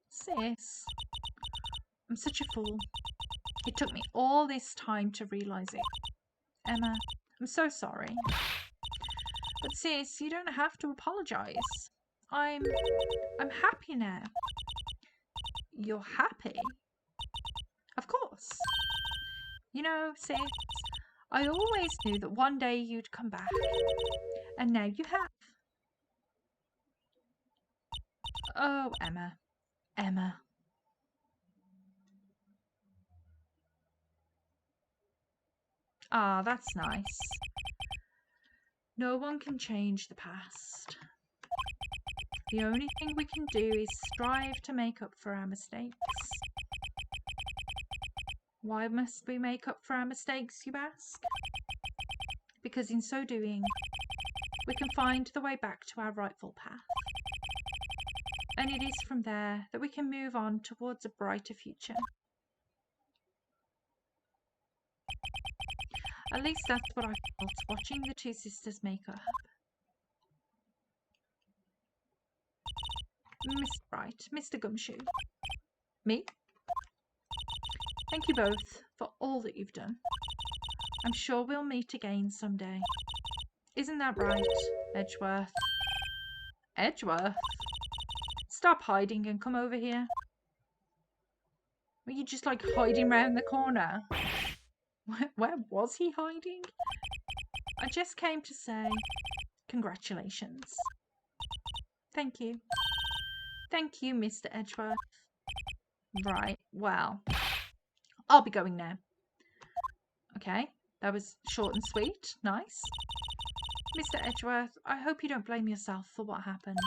Sis, I'm such a fool. It took me all this time to realise it. Emma, I'm so sorry. But sis, you don't have to apologise. I'm happy now. You're happy? Of course. You know, sis, I always knew that one day you'd come back. And now you have. Oh, Emma. Emma. Ah, that's nice. No one can change the past. The only thing we can do is strive to make up for our mistakes. Why must we make up for our mistakes, you ask? Because in so doing, we can find the way back to our rightful path. And it is from there that we can move on towards a brighter future. At least that's what I felt watching the two sisters make up. Miss Wright, Mr. Gumshoe. Me? Thank you both for all that you've done. I'm sure we'll meet again someday. Isn't that right, Edgeworth? Edgeworth? Stop hiding and come over here. Were you just like hiding round the corner? Where was he hiding? I just came to say congratulations. Thank you. Thank you, Mr. Edgeworth. Right, well, I'll be going now. Okay, that was short and sweet. Nice. Mr. Edgeworth, I hope you don't blame yourself for what happened.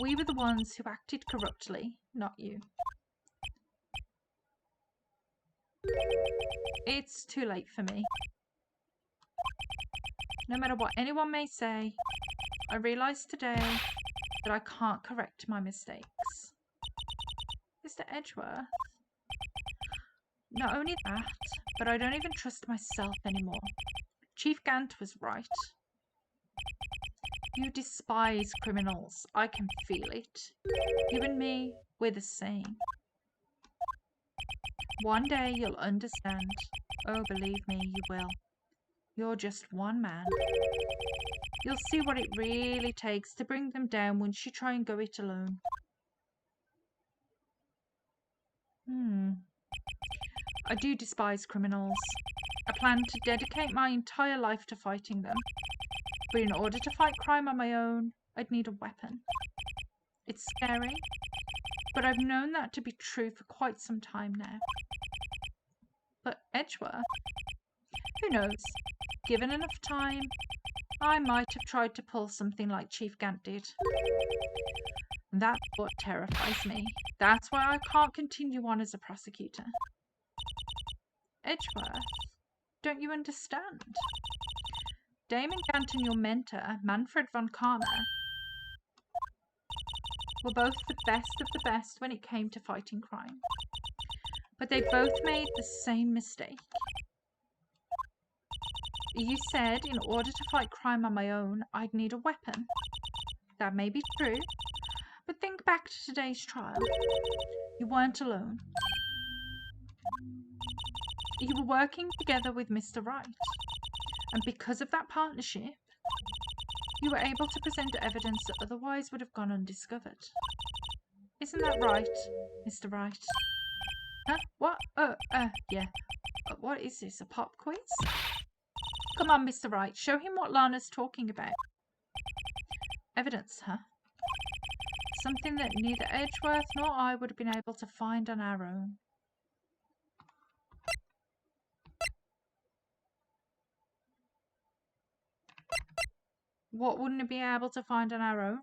We were the ones who acted corruptly, not you. It's too late for me. No matter what anyone may say, I realise today that I can't correct my mistakes. Mr. Edgeworth, not only that, but I don't even trust myself anymore. Chief Gant was right. You despise criminals. I can feel it. You and me, we're the same. One day you'll understand. Oh, believe me, you will. You're just one man. You'll see what it really takes to bring them down once you try and go it alone. I do despise criminals. I plan to dedicate my entire life to fighting them. But in order to fight crime on my own, I'd need a weapon. It's scary, but I've known that to be true for quite some time now. But Edgeworth? Who knows? Given enough time, I might have tried to pull something like Chief Gant did. That's what terrifies me. That's why I can't continue on as a prosecutor. Edgeworth, don't you understand? Damon Gant and your mentor, Manfred von Karma, were both the best of the best when it came to fighting crime. But they both made the same mistake. You said in order to fight crime on my own, I'd need a weapon. That may be true, but think back to today's trial. You weren't alone. You were working together with Mr. Wright, and because of that partnership, you were able to present evidence that otherwise would have gone undiscovered. Isn't that right, Mr. Wright? Huh? What? Yeah. What is this, a pop quiz? Come on, Mr. Wright, show him what Lana's talking about. Evidence, huh? Something that neither Edgeworth nor I would have been able to find on our own. What wouldn't it be able to find on our own?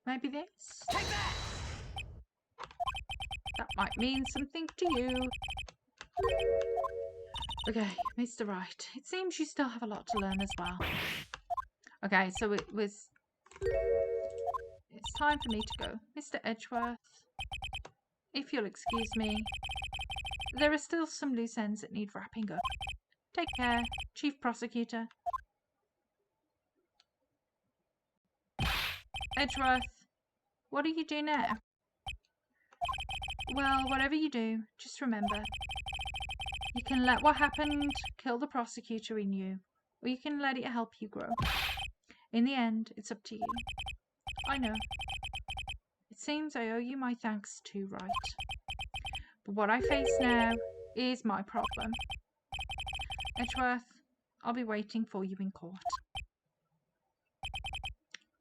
Maybe this? Take that! That might mean something to you. Okay, Mr. Wright, it seems you still have a lot to learn as well. Okay, so it's time for me to go. Mr. Edgeworth, if you'll excuse me, there are still some loose ends that need wrapping up. Take care, Chief Prosecutor. Edgeworth, what do you do now? Well, whatever you do, just remember, you can let what happened kill the prosecutor in you, or you can let it help you grow. In the end, it's up to you. I know. It seems I owe you my thanks too, Wright. But what I face now is my problem. Edgeworth, I'll be waiting for you in court.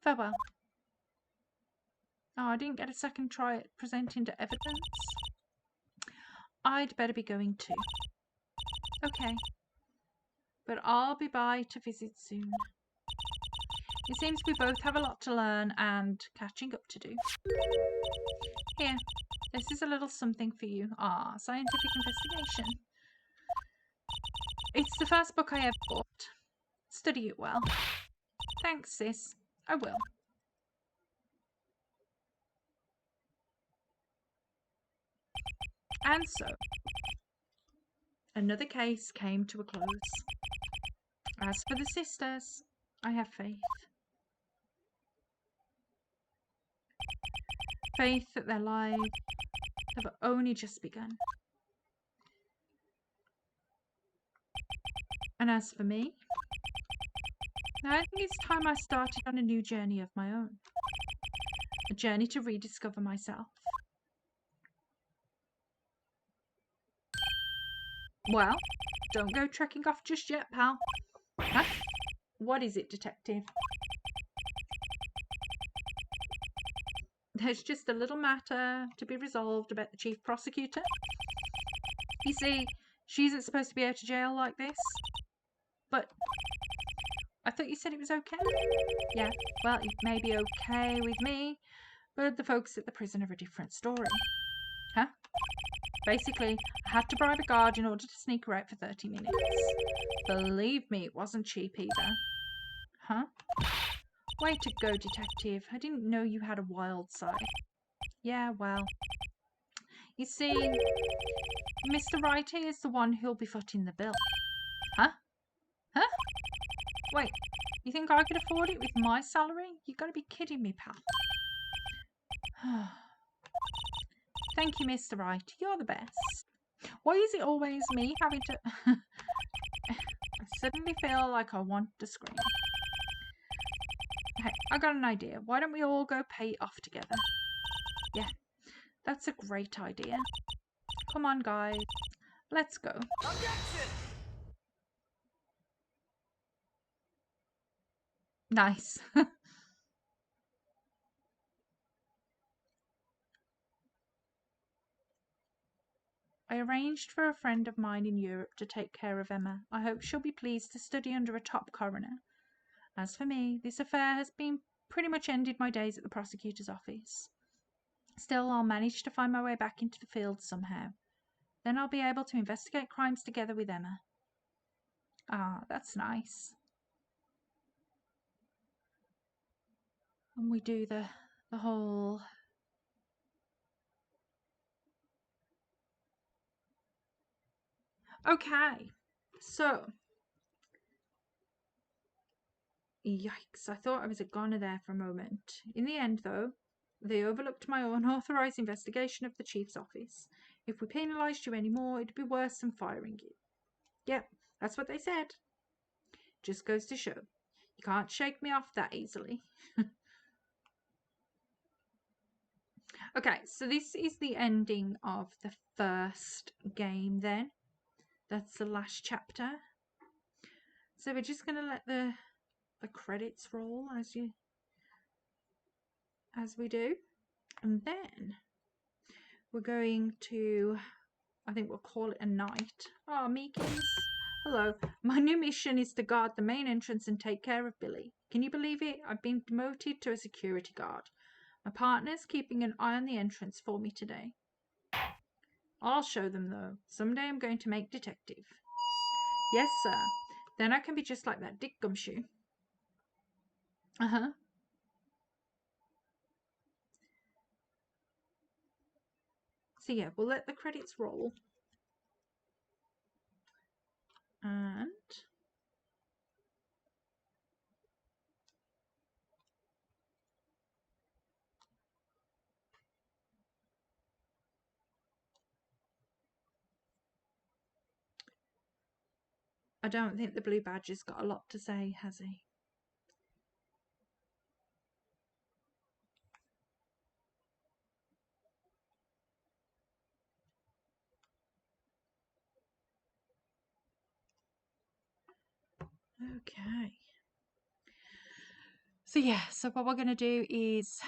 Farewell. Oh, I didn't get a second try at presenting the evidence. I'd better be going too. Okay. But I'll be by to visit soon. It seems we both have a lot to learn and catching up to do. Here, this is a little something for you. Scientific investigation. It's the first book I ever bought. Study it well. Thanks, sis. I will. And so, another case came to a close. As for the sisters, I have faith. Faith that their lives have only just begun. And as for me, I think it's time I started on a new journey of my own. A journey to rediscover myself. Well, don't go trekking off just yet, pal. Huh? What is it, detective? There's just a little matter to be resolved about the chief prosecutor. You see, she isn't supposed to be out of jail like this. But I thought you said it was okay. Yeah, well, it may be okay with me, but the folks at the prison are a different story. Huh? Basically, I had to bribe a guard in order to sneak her out for 30 minutes. Believe me, it wasn't cheap either. Huh? Way to go, detective. I didn't know you had a wild side. Yeah, well. You see, Mr. Wright is the one who'll be footing the bill. Huh? Huh? Wait, you think I could afford it with my salary? You gotta be kidding me, pal. Thank you, Mr. Wright. You're the best. Why is it always me having to... I suddenly feel like I want to scream. Hey, I got an idea. Why don't we all go pay it off together? Yeah, that's a great idea. Come on, guys. Let's go. Objection! Nice. I arranged for a friend of mine in Europe to take care of Emma. I hope she'll be pleased to study under a top coroner. As for me, this affair has been pretty much ended my days at the prosecutor's office. Still, I'll manage to find my way back into the field somehow. Then I'll be able to investigate crimes together with Emma. Ah, that's nice. And we do the whole... Okay, so... Yikes, I thought I was a goner there for a moment. In the end, though, they overlooked my unauthorised investigation of the chief's office. If we penalised you any more, it'd be worse than firing you. Yep, that's what they said. Just goes to show. You can't shake me off that easily. Okay, so this is the ending of the first game then. That's the last chapter. So we're just going to let the credits roll as we do. And then we're going to, I think we'll call it a night. Oh, Meekins. Hello. My new mission is to guard the main entrance and take care of Billy. Can you believe it? I've been demoted to a security guard. My partner's keeping an eye on the entrance for me today. I'll show them, though. Someday I'm going to make detective. Yes, sir. Then I can be just like that Dick Gumshoe. Uh-huh. So yeah, we'll let the credits roll. And... I don't think the Blue Badge has got a lot to say, has he? Okay. So yeah, so what we're going to do is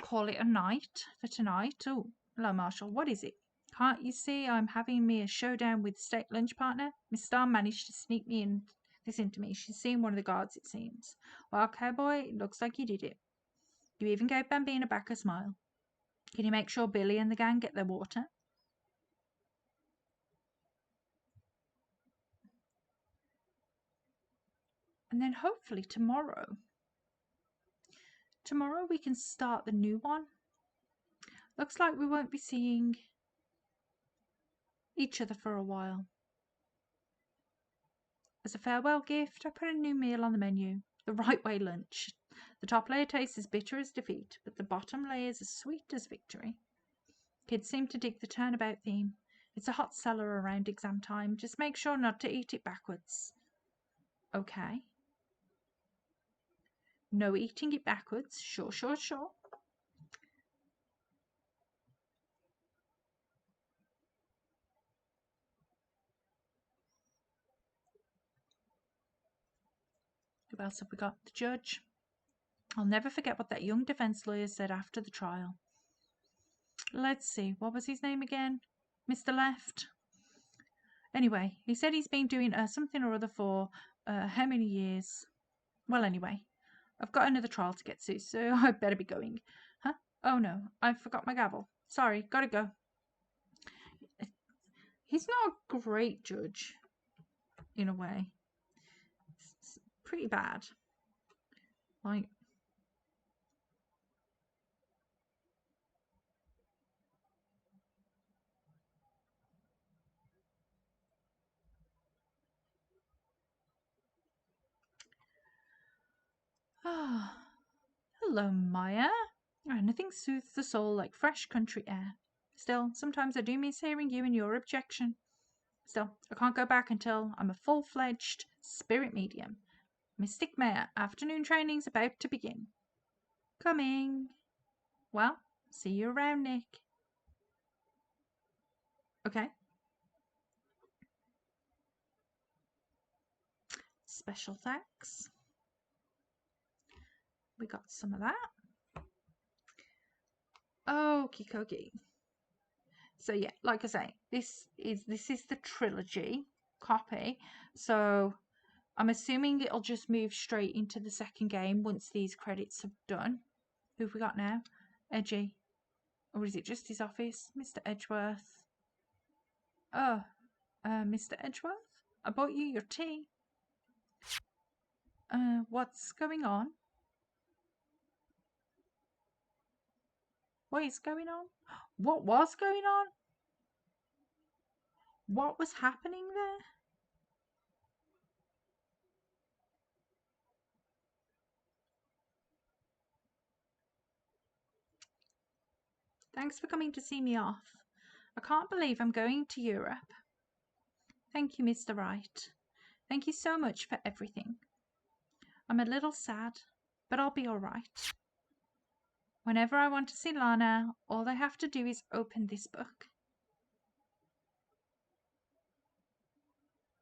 call it a night for tonight. Oh, hello, Marshall. What is it? Can't you see I'm having me a showdown with state lunch partner? Miss Starr managed to sneak this into me. She's seen one of the guards, it seems. Well, cowboy, it looks like you did it. You even gave Bambina back a smile. Can you make sure Billy and the gang get their water? And then hopefully tomorrow we can start the new one. Looks like we won't be seeing each other for a while. As a farewell gift, I put a new meal on the menu. The right way lunch. The top layer tastes as bitter as defeat, but the bottom layer is as sweet as victory. Kids seem to dig the turnabout theme. It's a hot seller around exam time. Just make sure not to eat it backwards. Okay. No eating it backwards. Sure. Who else have we got? The judge. I'll never forget what that young defense lawyer said after the trial. Let's see, what was his name again? Mr. Left? Anyway, he said he's been doing something or other for how many years? Well, anyway, I've got another trial to get to, so I better be going. Huh? Oh no, I forgot my gavel. Sorry, gotta go. He's not a great judge, in a way. It's pretty bad. Like, hello, Maya. Nothing soothes the soul like fresh country air. Still, sometimes I do miss hearing you and your objection. Still, I can't go back until I'm a full-fledged spirit medium. Mystic Maya, afternoon training's about to begin. Coming. Well, see you around, Nick. Okay. Special thanks. We got some of that. Okie dokie. So yeah, like I say, this is the trilogy copy. So I'm assuming it'll just move straight into the second game once these credits have done. Who have we got now? Edgy. Or is it just his office? Mr. Edgeworth. Oh, Mr. Edgeworth? I bought you your tea. What's going on? What is going on? What was going on? What was happening there? Thanks for coming to see me off. I can't believe I'm going to Europe. Thank you, Mr. Wright. Thank you so much for everything. I'm a little sad, but I'll be all right. Whenever I want to see Lana, all I have to do is open this book.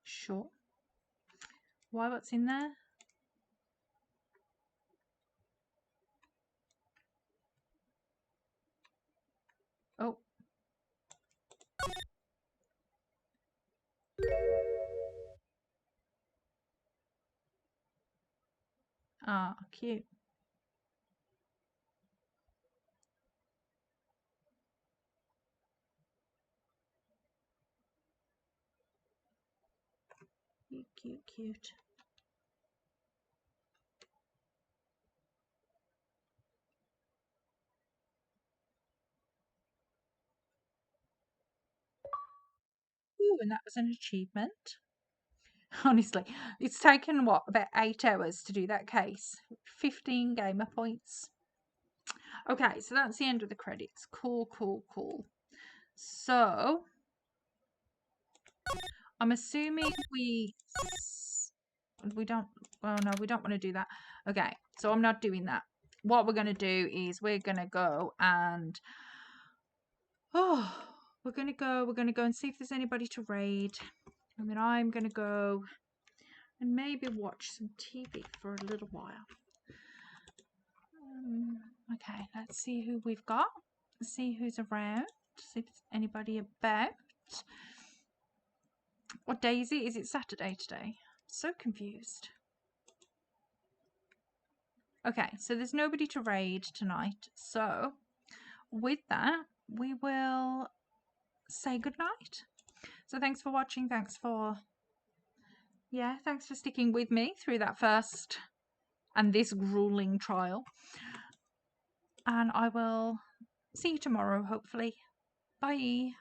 Sure. Why, what's in there? Oh. Ah, cute. Cute, cute, cute. Ooh, and that was an achievement. Honestly, it's taken, what, about 8 hours to do that case. 15 gamer points. Okay, so that's the end of the credits. Cool, cool, cool. So, I'm assuming we don't, well, no, we don't want to do that. Okay, so I'm not doing that. What we're going to do is we're going to go and, we're going to go and see if there's anybody to raid. And then I'm going to go and maybe watch some TV for a little while. Okay, let's see who we've got. Let's see who's around. See if there's anybody about. What day is it? Is it Saturday today? So confused. Okay, so there's nobody to raid tonight. So with that, we will say goodnight. So thanks for watching. Thanks for sticking with me through that first and this grueling trial. And I will see you tomorrow, hopefully. Bye.